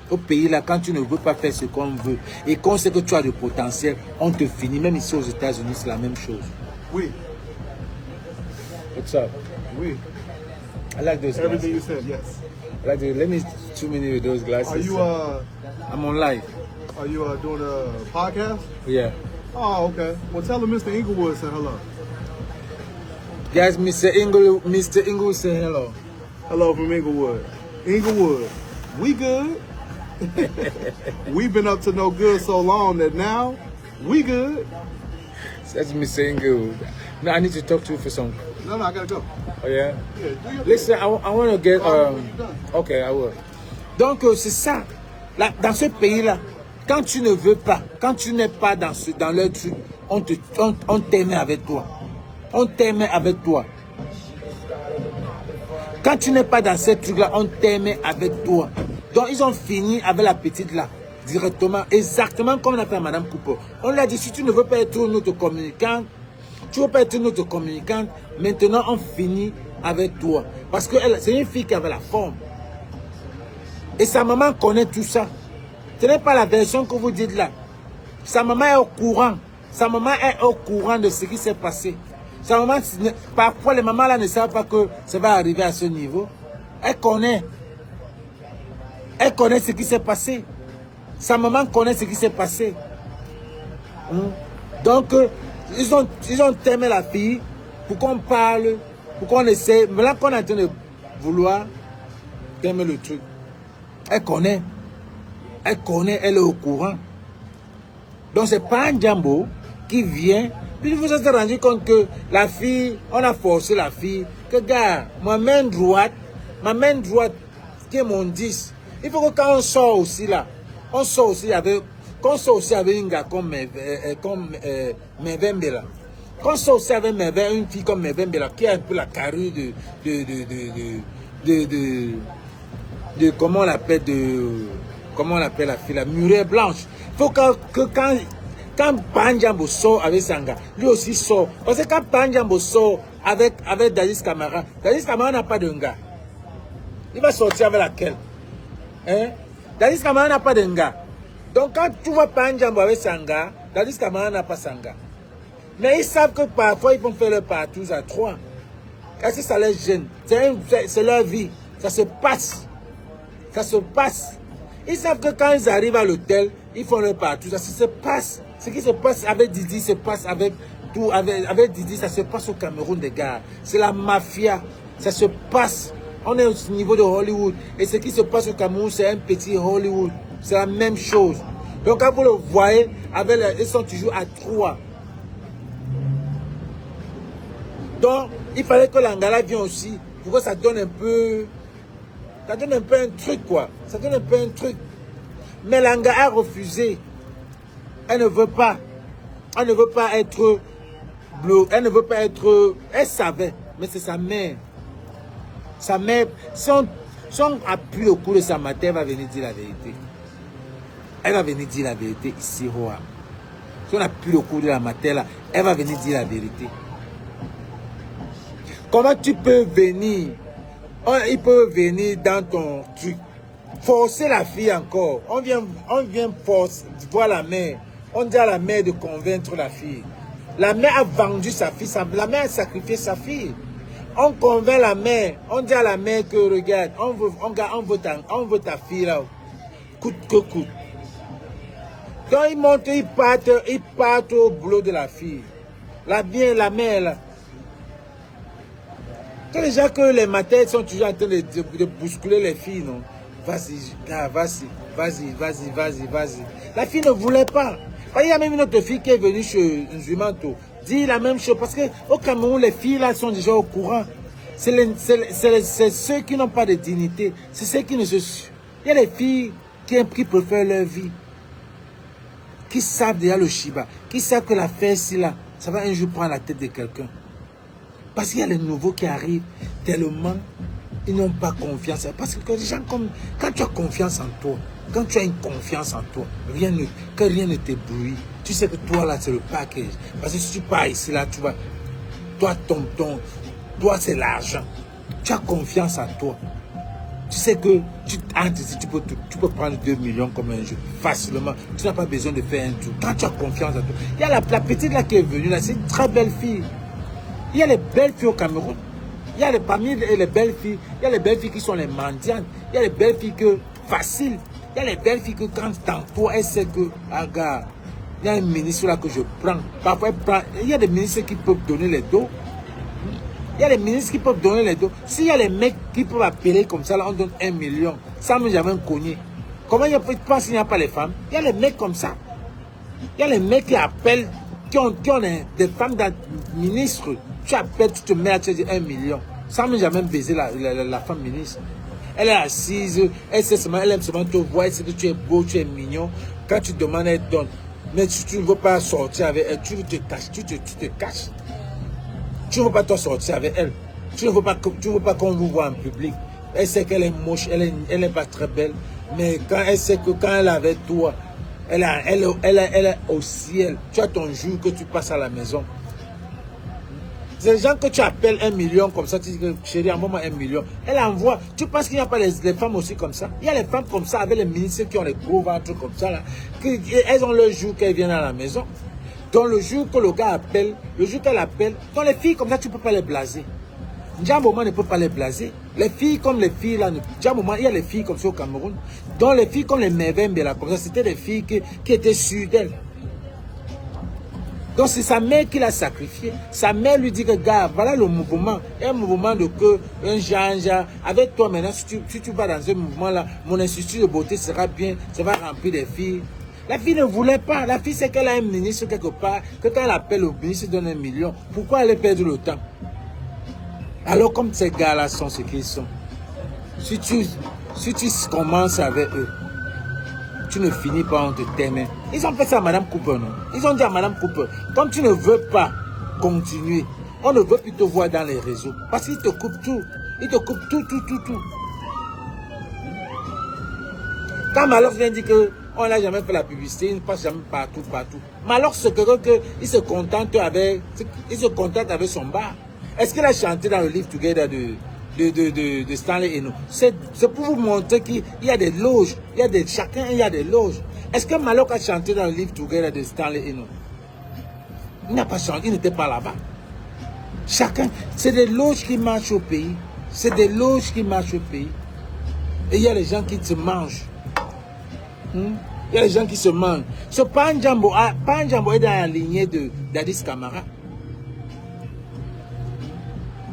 Au pays là, quand tu ne veux pas faire ce qu'on veut et qu'on sait que tu as du potentiel, on te finit. Même ici aux États-Unis, c'est la même chose. Oui. What's up? Oui. I like those glasses. Everything you said, yes. I like let me 2 minutes with those glasses. Are you I'm on live. Are you doing a podcast? Yeah. Oh, okay. Well, tell him Mr. Inglewood said hello. Guys, Mr. Inglewood say hello. Hello from Inglewood. Inglewood, we good? We've been up to no good so long that now we good. Says Mr. Inglewood. No, I need to talk to you for some. No, I gotta go. Oh yeah? Yeah, do your Listen, I want to get. when you're done. Okay, I will. Donc c'est ça. Là, dans ce pays-là, quand tu ne veux pas, quand tu n'es pas dans leur truc, on t'aime avec toi. On t'aime avec toi. Quand tu n'es pas dans ce truc-là, on t'aime avec toi. Donc ils ont fini avec la petite là, directement, exactement comme on a fait à Madame Coupeau. On lui a dit, si tu ne veux pas être notre communicante, tu ne veux pas être notre communicante, maintenant on finit avec toi. Parce que c'est une fille qui avait la forme. Et sa maman connaît tout ça. Ce n'est pas la version que vous dites là. Sa maman est au courant. Sa maman est au courant de ce qui s'est passé. Sa maman, parfois les mamans là ne savent pas que ça va arriver à ce niveau. Elle connaît. Elle connaît ce qui s'est passé. Sa maman connaît ce qui s'est passé. Donc, ils ont aimé la fille pour qu'on parle, pour qu'on essaie. Mais là qu'on est en train de vouloir aimer le truc. Elle connaît. Elle connaît, elle est au courant. Donc, c'est pas un Djambo qui vient. Puis vous vous êtes rendu compte que la fille, on a forcé la fille, que gars, ma main droite, qui est mon 10. Il faut que quand on sort aussi là, on sort aussi avec, quand on sort aussi avec un gars comme Mevembela. Quand on sort aussi avec une fille comme Mevembela, qui a un peu la carrure de comment on l'appelle, comment on appelle la fille, la murée blanche. Il faut que quand Panjambo sort avec Sanga, lui aussi sort. Parce que quand Panjambo sort avec Dadis Camara n'a pas de gars. Il va sortir avec laquelle? Hein? Dadis Camara n'a pas de gars. Donc quand tu vois Panjambo avec Sanga, Dadis Camara n'a pas Sanga. Mais ils savent que parfois ils vont faire leur partouze à 3. Est-ce que ça les gêne? C'est leur vie. Ça se passe. Ça se passe. Ils savent que quand ils arrivent à l'hôtel, ils font leur partouze. Ça se passe. Ce qui se passe avec Didi se passe avec tout. Avec Didi, ça se passe au Cameroun, des gars. C'est la mafia. Ça se passe. On est au niveau de Hollywood. Et ce qui se passe au Cameroun, c'est un petit Hollywood. C'est la même chose. Donc quand vous le voyez, ils sont toujours à 3. Donc, il fallait que l'Angala vienne aussi. Pour que ça donne un peu... Ça donne un peu un truc, quoi. Ça donne un peu un truc. Mais l'Angala a refusé. Elle ne veut pas. Elle ne veut pas être bleue. Elle ne veut pas être... Elle savait. Mais c'est sa mère. Sa mère... Si on appuie au cou de sa mère, elle va venir dire la vérité. Elle va venir dire la vérité ici, Roa. Si on appuie au cou de la mère, là, elle va venir dire la vérité. Comment tu peux venir? Il peut venir dans ton truc. Forcer la fille encore. On vient forcer, voir la mère. On dit à la mère de convaincre la fille. La mère a vendu sa fille. La mère a sacrifié sa fille. On convainc la mère. On dit à la mère que regarde, on veut ta fille là. Coûte que coûte. Quand ils montent, ils partent au boulot de la fille. La mère là. Quand déjà que les matins sont toujours en train de bousculer les filles, non? Vas-y. La fille ne voulait pas. Il y a même une autre fille qui est venue chez Nzumanto, dit la même chose. Parce qu'au Cameroun, les filles là sont déjà au courant. C'est ceux qui n'ont pas de dignité. C'est ceux qui ne se... Il y a les filles qui préfèrent leur vie. Qui savent déjà le Shiba. Qui savent que l'affaire ci là, ça va un jour prendre la tête de quelqu'un. Parce qu'il y a les nouveaux qui arrivent, tellement ils n'ont pas confiance. Parce que les gens comme... Quand tu as confiance en toi, quand tu as une confiance en toi, que rien ne t'éblouit, tu sais que toi là c'est le package. Parce que si tu pars ici là, tu vas... Toi c'est l'argent. Tu as confiance en toi. Tu sais que tu entres ici, tu peux prendre 2 millions comme un jeu, facilement. Tu n'as pas besoin de faire un tour. Quand tu as confiance en toi. Il y a la petite là qui est venue là, c'est une très belle fille. Il y a les belles filles au Cameroun. Il y a parmi les belles filles, il y a les belles filles qui sont les mendiantes. Il y a les belles filles faciles. Il y a les belles filles que quand dans toi, elle sait que, regarde, il y a un ministre là que je prends. Parfois, il y a des ministres qui peuvent donner les dos. y a les ministres qui peuvent donner les dons. S'il y a les mecs qui peuvent appeler comme ça, là, on donne 1 million. Ça, mais j'avais un cogné. Comment il pense qu'il n'y a pas les femmes? Il y a les mecs comme ça. Il y a les mecs qui appellent, qui ont des femmes ministres. Tu appelles, tu te mets à te dire 1 million. Sans même jamais baiser la femme ministre. Elle est assise, elle aime seulement te voir, elle sait que tu es beau, tu es mignon. Quand tu demandes, elle donne. Mais si tu ne veux pas sortir avec elle, tu te caches, tu te caches. Tu ne veux pas te sortir avec elle. Tu ne veux pas qu'on vous voit en public. Elle sait qu'elle est moche, elle n'est pas très belle. Mais quand elle sait que quand elle est avec toi, elle est au ciel. Tu as ton jour que tu passes à la maison. C'est les gens que tu appelles 1 million comme ça, tu dis que chérie, envoie-moi 1 million. Elle envoie. Tu penses qu'il n'y a pas les femmes aussi comme ça? Il y a les femmes comme ça avec les ministres qui ont les gros ventres comme ça. Là, elles ont le jour qu'elles viennent à la maison. Donc le jour que le gars appelle, le jour qu'elle appelle, donc les filles comme ça, tu ne peux pas les blaser. Djambouma ne peut pas les blaser. Les filles comme les filles là, Djambouma, il y a les filles comme ça au Cameroun. Donc les filles comme les Mevembe là, comme ça, c'était des filles qui étaient sûres d'elles. Donc c'est sa mère qui l'a sacrifié. Sa mère lui dit que gars, voilà le mouvement. Un mouvement de que, un genre, avec toi maintenant, si tu vas dans ce mouvement là, mon institut de beauté sera bien, ça va remplir des filles. La fille ne voulait pas. La fille sait qu'elle a un ministre quelque part, que quand elle appelle au ministre, donne 1 million. Pourquoi elle perdre le temps? Alors comme ces gars-là sont ce qu'ils sont, si tu commences avec eux, tu ne finis pas, on te t'aime. Ils ont fait ça à Madame Cooper, non? Ils ont dit à Madame Cooper, comme tu ne veux pas continuer, on ne veut plus te voir dans les réseaux. Parce qu'ils te coupent tout. Ils te coupent tout. Quand Malox vient dire qu'on n'a jamais fait la publicité, il ne passe jamais partout. Malox, c'est quelqu'un qu'il se contente avec son bar. Est-ce qu'il a chanté dans le Live Together de Stanley Eno? C'est pour vous montrer qu'il y a des loges. Chacun, il y a des loges. Est-ce que Malox a chanté dans le Live Together de Stanley Eno? Il n'a pas chanté, il n'était pas là-bas. Chacun, c'est des loges qui marchent au pays. Et il y a les gens qui se mangent. Il y a les gens qui se mangent. Ce Panjambo est dans la lignée de Dadis Camara.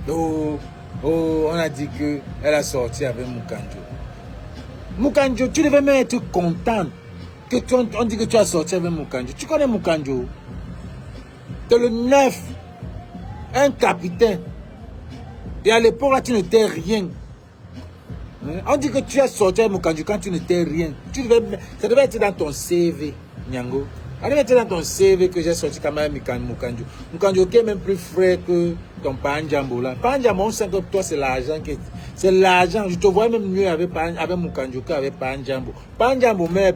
Oh, on a dit qu'elle a sorti avec Mukanjo. Mukanjo, tu devais même être content que on dit que tu as sorti avec Mukanjo. Tu connais Mukanjo? Tu es le 9, un capitaine. Et à l'époque, là, tu n'étais rien. On dit que tu as sorti avec Mukanjo quand tu n'étais rien. Ça devait être dans ton CV, Nyango. Ça devait être dans ton CV que j'ai sorti quand même Mukanjo. Mukanjo qui est même plus frais que ton Panjambo là. Panjambo, on sait que toi c'est l'argent. C'est l'argent. Je te vois même mieux avec Mukanjo qu'avec Panjambo. Panjambo n'est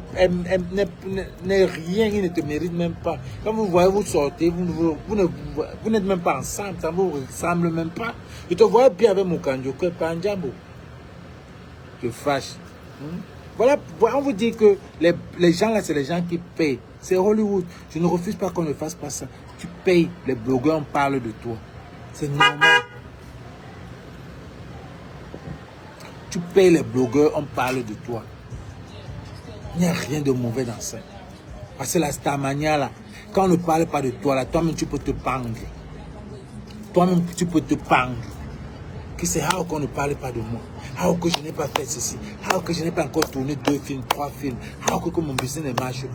rien, il ne te mérite même pas. Quand vous voyez, vous sortez, vous n'êtes même pas ensemble, ça ne vous ressemble même pas. Je te vois bien avec Mukanjo que Panjambo. Je fâche. Voilà, on vous dit que les gens là, c'est les gens qui payent. C'est Hollywood. Je ne refuse pas qu'on ne fasse pas ça. Tu payes, les blogueurs, on parle de toi. C'est normal. Tu payes les blogueurs, on parle de toi. Il n'y a rien de mauvais dans ça. Parce que la Starmania là, quand on ne parle pas de toi là, toi-même tu peux te pendre. Toi-même tu peux te pendre. Que c'est qu'on ne parle pas de moi. Que je n'ai pas fait ceci. Que je n'ai pas encore tourné 2 films, 3 films. Que mon business ne marche pas.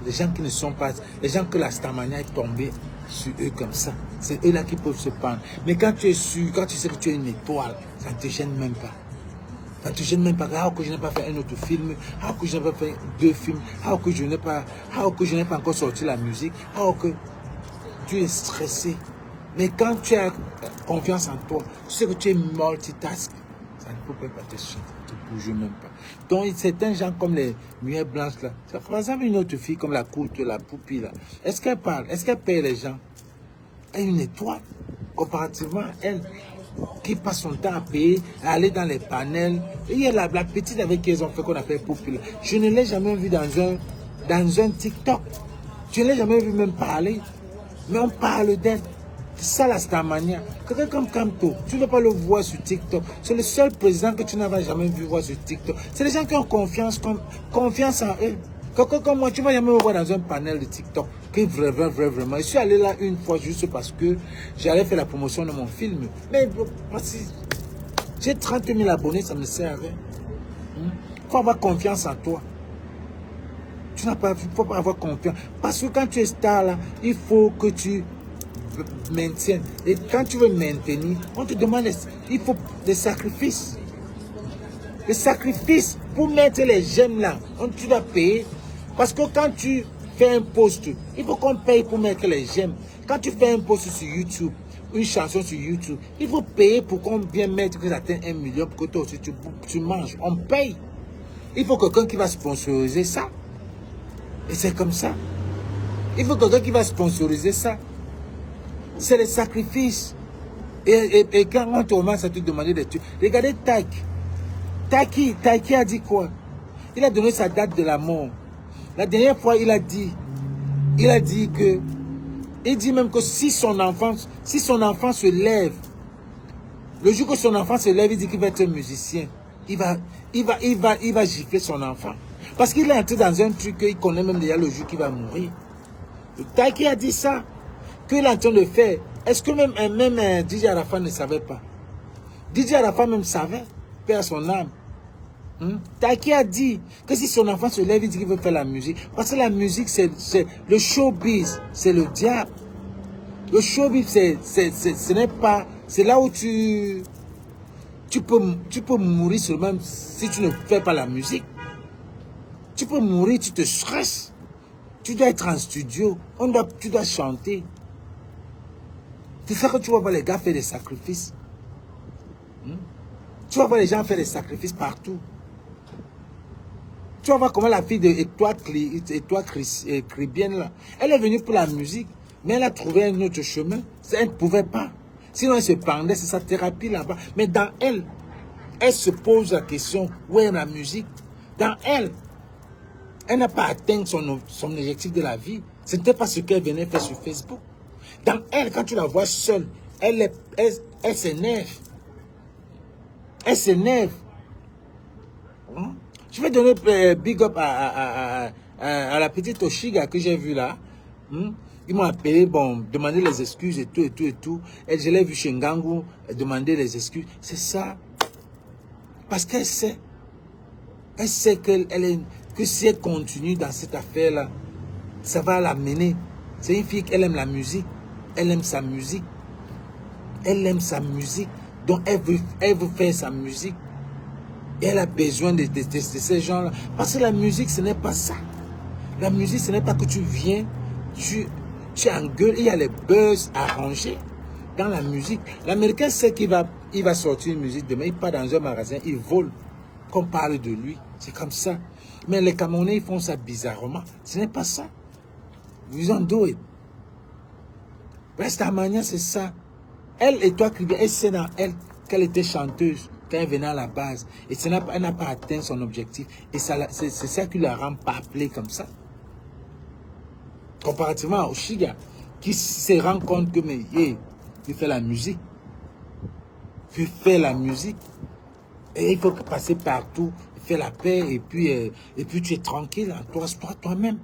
Les gens qui ne sont pas, les gens que la Starmania est tombée sur eux comme ça, c'est eux là qui peuvent se pendre. Mais quand tu es sûr, quand tu sais que tu es une étoile, ça ne te gêne même pas. Ça ne te gêne même pas. Que je n'ai pas fait un autre film, que je n'ai pas fait 2 films, que je n'ai pas encore sorti la musique, que tu es stressé. Mais quand tu as confiance en toi, tu sais que tu es multitask, ça ne peut pas te bouger même pas. Donc certains gens comme les muettes blanches là, par exemple une autre fille comme la courte, la poupie là, est-ce qu'elle parle, est-ce qu'elle paye les gens? Elle est une étoile, comparativement à elle, qui passe son temps à payer, à aller dans les panels. Et il y a la petite avec qui ils ont fait qu'on appelle poupie là. Je ne l'ai jamais vue dans un TikTok. Je ne l'ai jamais vue même parler. Mais on parle d'elle. C'est ça la Starmania. Quelqu'un comme Kamto, tu ne vas pas le voir sur TikTok. C'est le seul président que tu n'avais jamais vu voir sur TikTok. C'est les gens qui ont confiance en eux. Quelqu'un comme moi, tu ne vas jamais me voir dans un panel de TikTok. Que vraiment. Je suis allé là une fois juste parce que j'allais faire la promotion de mon film. Mais j'ai 30 000 abonnés, ça ne me sert à rien. Il faut avoir confiance en toi. Tu n'as pas, il faut pas avoir confiance. Parce que quand tu es star là, il faut que tu maintiennes. Et quand tu veux maintenir, on te demande, il faut des sacrifices. Des sacrifices pour mettre les j'aime là. Tu dois payer. Parce que quand tu fais un post, il faut qu'on paye pour mettre les j'aime. Quand tu fais un post sur YouTube, une chanson sur YouTube, il faut payer pour qu'on vienne mettre que ça atteigne 1 million pour que toi aussi tu manges. On paye. Il faut quelqu'un qui va sponsoriser ça. Et c'est comme ça. Il faut quelqu'un qui va sponsoriser ça. C'est les sacrifices. Et quand on te commence à te demander des trucs, regardez Taiki a dit quoi? Il a donné sa date de la mort. La dernière fois, il a dit que, il dit même que si son enfant se lève, le jour que son enfant se lève, il dit qu'il va être un musicien. Il va gifler son enfant. Parce qu'il est entré dans un truc qu'il connaît même déjà le jour qu'il va mourir. Taiki a dit ça, qu'il est en train de faire. Est-ce que même DJ Arafat ne savait pas? DJ Arafat même savait, père son âme. Taiki a dit que si son enfant se lève, il dit qu'il veut faire la musique. Parce que la musique, c'est le showbiz, c'est le diable. Le showbiz, ce n'est pas... C'est là où tu peux mourir seulement si tu ne fais pas la musique. Tu peux mourir, tu te stresses. Tu dois être en studio. Tu dois chanter. C'est ça que tu vas voir les gars faire des sacrifices. Tu vas voir les gens faire des sacrifices partout. Tu vas voir comment la fille de Étoile Cribienne là, elle est venue pour la musique, mais elle a trouvé un autre chemin. Elle ne pouvait pas. Sinon elle se pendait, c'est sa thérapie là-bas. Mais dans elle se pose la question, où est la musique? Dans elle n'a pas atteint son objectif de la vie. Ce n'était pas ce qu'elle venait faire sur Facebook. Dans elle, quand tu la vois seule, elle s'énerve. Elle s'énerve. Je vais donner big up à la petite Oshiga que j'ai vue là. Ils m'ont appelé, bon, demander les excuses et tout. Et je l'ai vu chez Ngangu demander les excuses. C'est ça. Parce qu'elle sait. Elle sait que si elle continue dans cette affaire-là, ça va l'amener. C'est une fille qui aime la musique. Elle aime sa musique. Elle aime sa musique. Donc elle veut faire sa musique. Et elle a besoin de ces gens-là. Parce que la musique, ce n'est pas ça. La musique, ce n'est pas que tu viens, tu engueules, il y a les buzz arrangés dans la musique. L'Américain sait qu'il va sortir une musique demain, il part dans un magasin, il vole, qu'on parle de lui. C'est comme ça. Mais les Camerounais, ils font ça bizarrement. Ce n'est pas ça. Ils ont do it. Restamania, c'est ça. Elle et toi, elle sait dans elle qu'elle était chanteuse quand elle venait à la base. Et elle n'a pas atteint son objectif. Et c'est ça qui la rend pas appelée comme ça. Comparativement à Oshiga, qui se rend compte que, mais, il fait la musique. Tu fais la musique. Et il faut passer partout, faire la paix, et puis tu es tranquille, toi-même.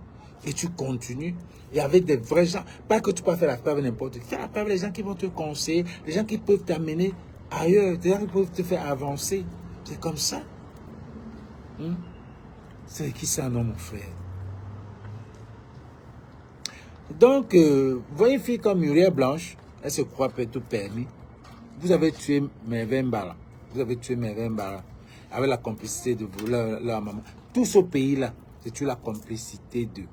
Et tu continues. Et avec des vrais gens. Pas que tu peux faire la paix avec n'importe qui. Fais la paix avec les gens qui vont te conseiller, les gens qui peuvent t'amener ailleurs, les gens qui peuvent te faire avancer. C'est comme ça. C'est qui ça, non, mon frère? Donc, vous voyez une fille comme Muriel Blanche, elle se croit peut-être tout permis. Vous avez tué Merveille Mbala. Vous avez tué Merveille Mbala avec la complicité de vous, leur maman. Tout ce pays-là, c'est la complicité d'eux.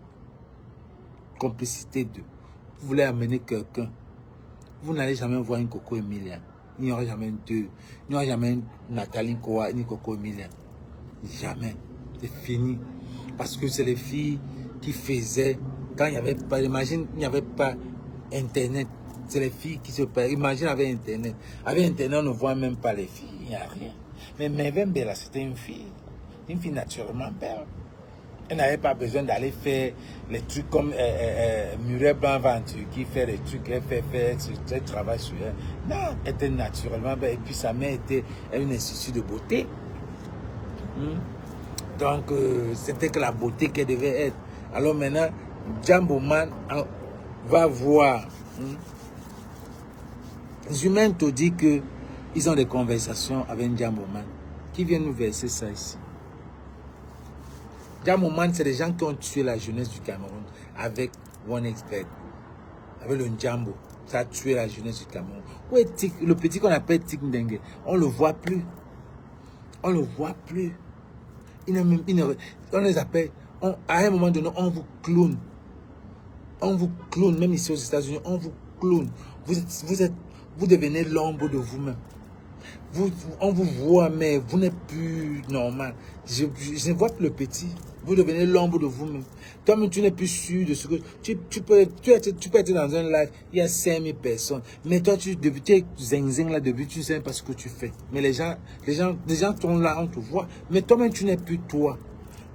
Complicité d'eux. Vous voulez amener quelqu'un. Vous n'allez jamais voir une Coco Emilia. Il n'y aura jamais deux. Il n'y aura jamais une Nathalie Koa ni Coco Emilia. Jamais. C'est fini. Parce que c'est les filles qui faisaient, quand il n'y avait pas, imagine, il n'y avait pas Internet. C'est les filles qui se perdent. Imagine avec Internet. Avec Internet, on ne voit même pas les filles. Il n'y a rien. Mais Merveille Mbala, c'était une fille naturellement belle. Elle n'avait pas besoin d'aller faire les trucs comme Muriel Blanc va en Turquie, faire les trucs, elle travaille sur elle. Non, elle était naturellement belle. Et puis sa mère était une institut de beauté. Donc, c'était que la beauté qu'elle devait être. Alors maintenant, Jambo Man va voir. Les humains te disent qu'ils ont des conversations avec Jambo Man. Qui vient nous verser ça ici? Jambo Man, c'est des gens qui ont tué la jeunesse du Cameroun avec One Expert, avec le Njambo. Ça a tué la jeunesse du Cameroun. Où est Tik, le petit qu'on appelle Tik Ndengue? On ne le voit plus. On ne le voit plus. On les appelle. À un moment donné, on vous clown. On vous clown, même ici aux États-Unis, on vous clown. Vous devenez l'ombre de vous-même. On vous voit, mais vous n'êtes plus normal. Je ne vois plus le petit. Vous devenez l'ombre de vous-même. Toi-même, tu n'es plus sûr de ce que... Tu peux être dans un live, il y a 5000 personnes. Mais toi, tu es zing-zing là, depuis, tu ne sais même pas ce que tu fais. Mais les gens sont là, on te voit. Mais toi-même, tu n'es plus toi.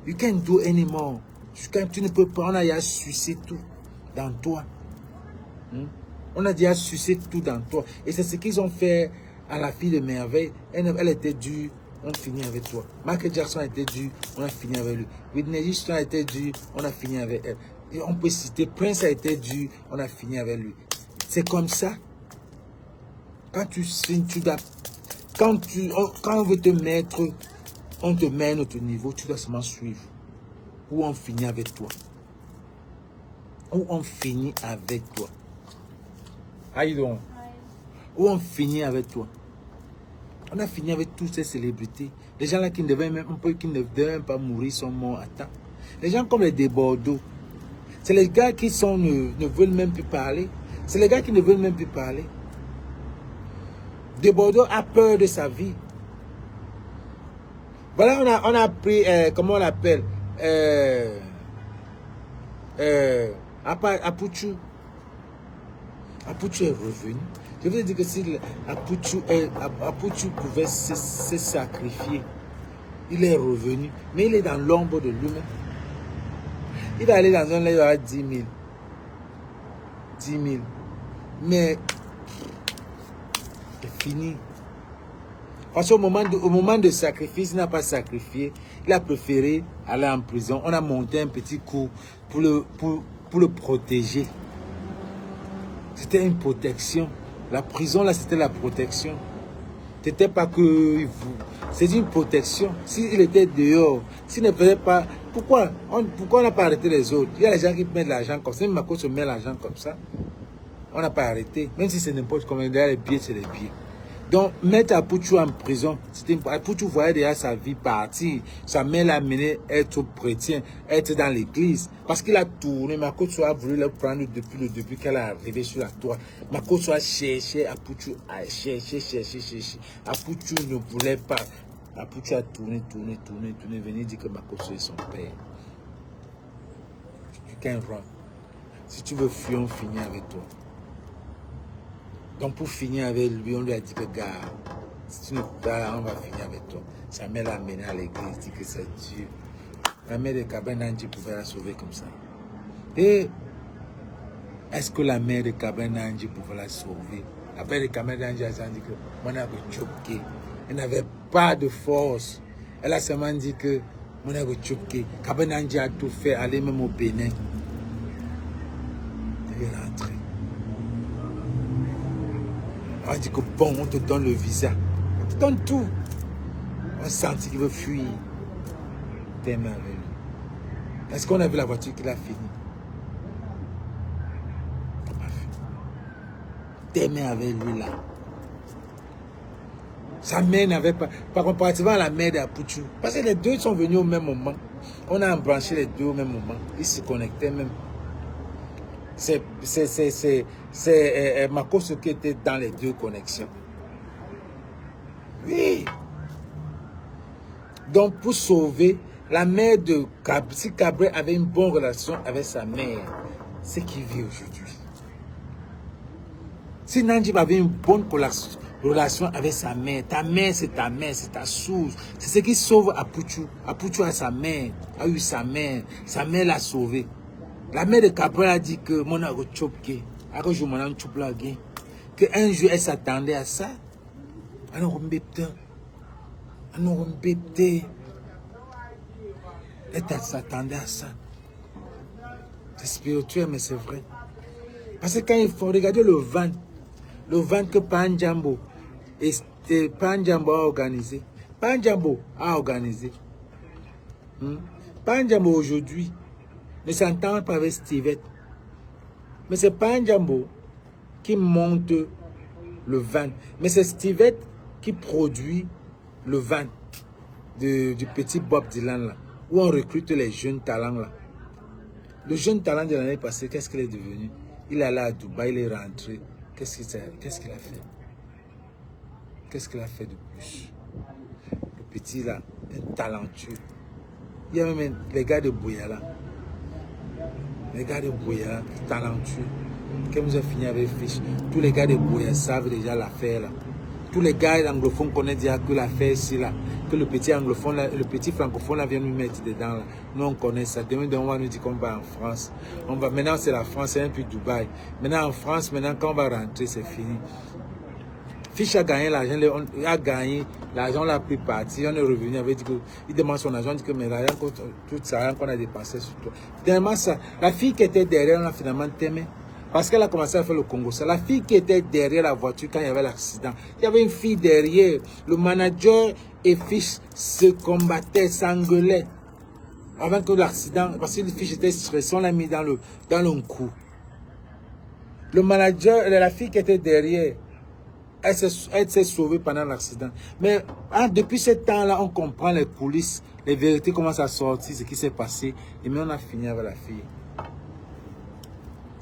You can't do anymore. Tu ne peux pas, on a déjà sucé tout dans toi. On a déjà sucé tout dans toi. Et c'est ce qu'ils ont fait à la fille de merveille. Elle était dure, on finit avec toi. Michael Jackson a été dur, on a fini avec lui. Whitney Houston a été dur, on a fini avec elle. Et on peut citer Prince a été dur, on a fini avec lui. C'est comme ça. Quand tu signes, quand on veut te mettre, on te met à notre niveau, tu dois seulement suivre. Ou on finit avec toi. Ou on finit avec toi. How you doing? Ou on finit avec toi. On a fini avec toutes ces célébrités. Les gens là qui ne devaient même pas mourir sont morts à temps. Les gens comme les Debordeaux. C'est les gars qui ne veulent même plus parler. C'est les gars qui ne veulent même plus parler. Debordeaux a peur de sa vie. Voilà, on a pris, comment on l'appelle, Apouchou. Apouchou est revenu. Je veux dire que si Apouchou pouvait se sacrifier, il est revenu, mais il est dans l'ombre de lui-même. Il va aller dans un lieu, il y aura 10 000. 10 000. Mais c'est fini. Parce qu'au moment de sacrifice, il n'a pas sacrifié. Il a préféré aller en prison. On a monté un petit coup pour le protéger. C'était une protection. La prison, là, c'était la protection. C'était pas que... C'est une protection. S'il était dehors, s'il ne faisait pas... Pourquoi on n'a pas arrêté les autres? Il y a les gens qui mettent l'argent comme ça. Même Mako se met l'argent comme ça. On n'a pas arrêté. Même si c'est n'importe comment. Derrière les pieds, c'est les pieds. Donc, mettre Apouchou en prison, Apouchou voyait déjà sa vie partir. Sa mère l'a amené être chrétien, être dans l'église. Parce qu'il a tourné. Makoto a voulu le prendre depuis le début qu'elle est arrivée sur la toile. Makoto a cherché Apouchou, a cherché. Apouchou ne voulait pas. Apouchou a tourné, venir dire que Makoto est son père. You can't run. Si tu veux fuir, on finit avec toi. Donc pour finir avec lui, on lui a dit que gars, si tu ne pas là, on va finir avec toi. Sa mère l'a amené à l'église, dit que c'est Dieu. La mère de Kabenanji pouvait la sauver comme ça. Et est-ce que la mère de Kabenanji pouvait la sauver? La mère de Kabenanji a dit que mon avait choqué. Elle n'avait pas de force. Elle a seulement dit que mon avait choqué. Kabenanji a tout fait, aller même au Bénin. Elle est rentrée. On dit que bon, on te donne le visa. On te donne tout. On sentit qu'il veut fuir. T'aimes avec lui. Est-ce qu'on a vu la voiture qu'il a fini? On n'a pas fini. T'aimes avec lui là. Sa mère n'avait pas. Par comparativement à la mère d'Apouchou. Parce que les deux sont venus au même moment. On a embranché les deux au même moment. Ils se connectaient même. C'est Makoso qui était dans les deux connexions. Oui. Donc, pour sauver la mère de Cabré, si Cabré avait une bonne relation avec sa mère, c'est qui vit aujourd'hui. Si Nandjib avait une bonne relation avec sa mère, ta mère, c'est ta source. C'est ce qui sauve Apouchou. Apouchou a sa mère, a eu sa mère l'a sauvé. La mère de Cabré a dit que mon a chopé, que un jour elle s'attendait à ça. Alors on bête. Elle s'attendait à ça. C'est spirituel, mais c'est vrai. Parce que quand il faut regarder le vent que Panjambo a organisé. Panjambo a organisé. Panjambo aujourd'hui ne s'entend pas avec Stivette. Mais c'est Panjambo qui monte le vent. Mais c'est Stivette qui produit le vent du petit Bob Dylan là, où on recrute les jeunes talents là. Le jeune talent de l'année passée, qu'est-ce qu'il est devenu? Il est allé à Dubaï, il est rentré. Qu'est-ce qu'il a fait? Qu'est-ce qu'il a fait de plus? Le petit là, est talentueux. Il y a même les gars de Bouyala. Les gars de Bouyala, talentueux. Quand vous avez fini avec Fiche, tous les gars de Bouyala savent déjà l'affaire là. Tous les gars anglophones connaissent déjà que l'affaire ici là. Que le petit anglophone, là, le petit francophone là vient nous mettre dedans là. Nous on connaît ça. Demain on va nous dire qu'on va en France. Maintenant c'est la France, c'est un peu Dubaï. Maintenant en France, quand on va rentrer, c'est fini. Fiche a gagné l'argent, l'argent l'a pris parti, on est revenu avec il demande son argent, il dit que mais l'argent, tout ça qu'on a dépensé sur toi. Finalement ça, la fille qui était derrière, on a finalement aimé. Parce qu'elle a commencé à faire le Congo. C'est la fille qui était derrière la voiture quand il y avait l'accident. Il y avait une fille derrière. Le manager et Fiche se combattaient, s'engueulaient. Avant que l'accident, parce que le Fiche était stressé, on l'a mis dans le cou. Le manager, la fille qui était derrière, elle s'est sauvée pendant l'accident. Mais depuis ce temps-là, on comprend les coulisses, les vérités commencent à sortir, ce qui s'est passé. Et mais on a fini avec la fille.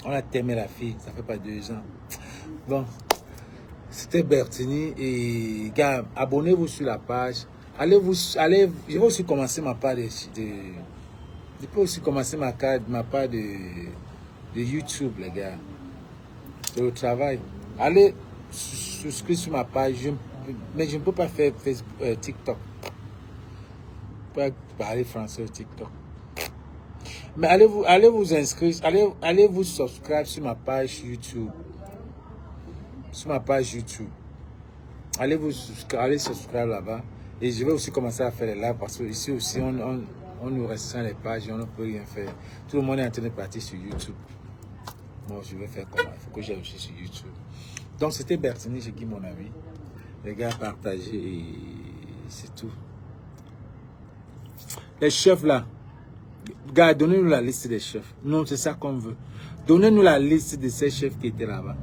On a aimé la fille, ça fait pas 2 ans. Bon, c'était Bertini et gars, abonnez-vous sur la page. Allez, je vais aussi commencer ma page je peux aussi commencer ma page de YouTube, les gars. C'est le travail. Allez, souscrire sur ma page, mais je ne peux pas faire Facebook, TikTok. Je ne peux pas parler français TikTok. Mais allez vous inscrire, allez vous subscribe sur ma page YouTube. Sur ma page YouTube. Allez subscribe là-bas. Et je vais aussi commencer à faire les lives parce que ici aussi on nous restreint les pages et on ne peut rien faire. Tout le monde est en train de partir sur YouTube. Moi je vais faire comment? Il faut que j'aille aussi sur YouTube. Donc c'était Bertini, j'ai dit mon avis. Les gars, partagez et c'est tout. Les chefs là. Gars, donnez-nous la liste des chefs. Non, c'est ça qu'on veut. Donnez-nous la liste de ces chefs qui étaient là-bas.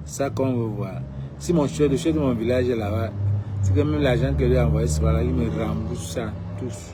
Ça qu'on veut voir. Si le chef de mon village est là-bas, c'est que même l'argent que lui a envoyé, il me rembourse ça tous.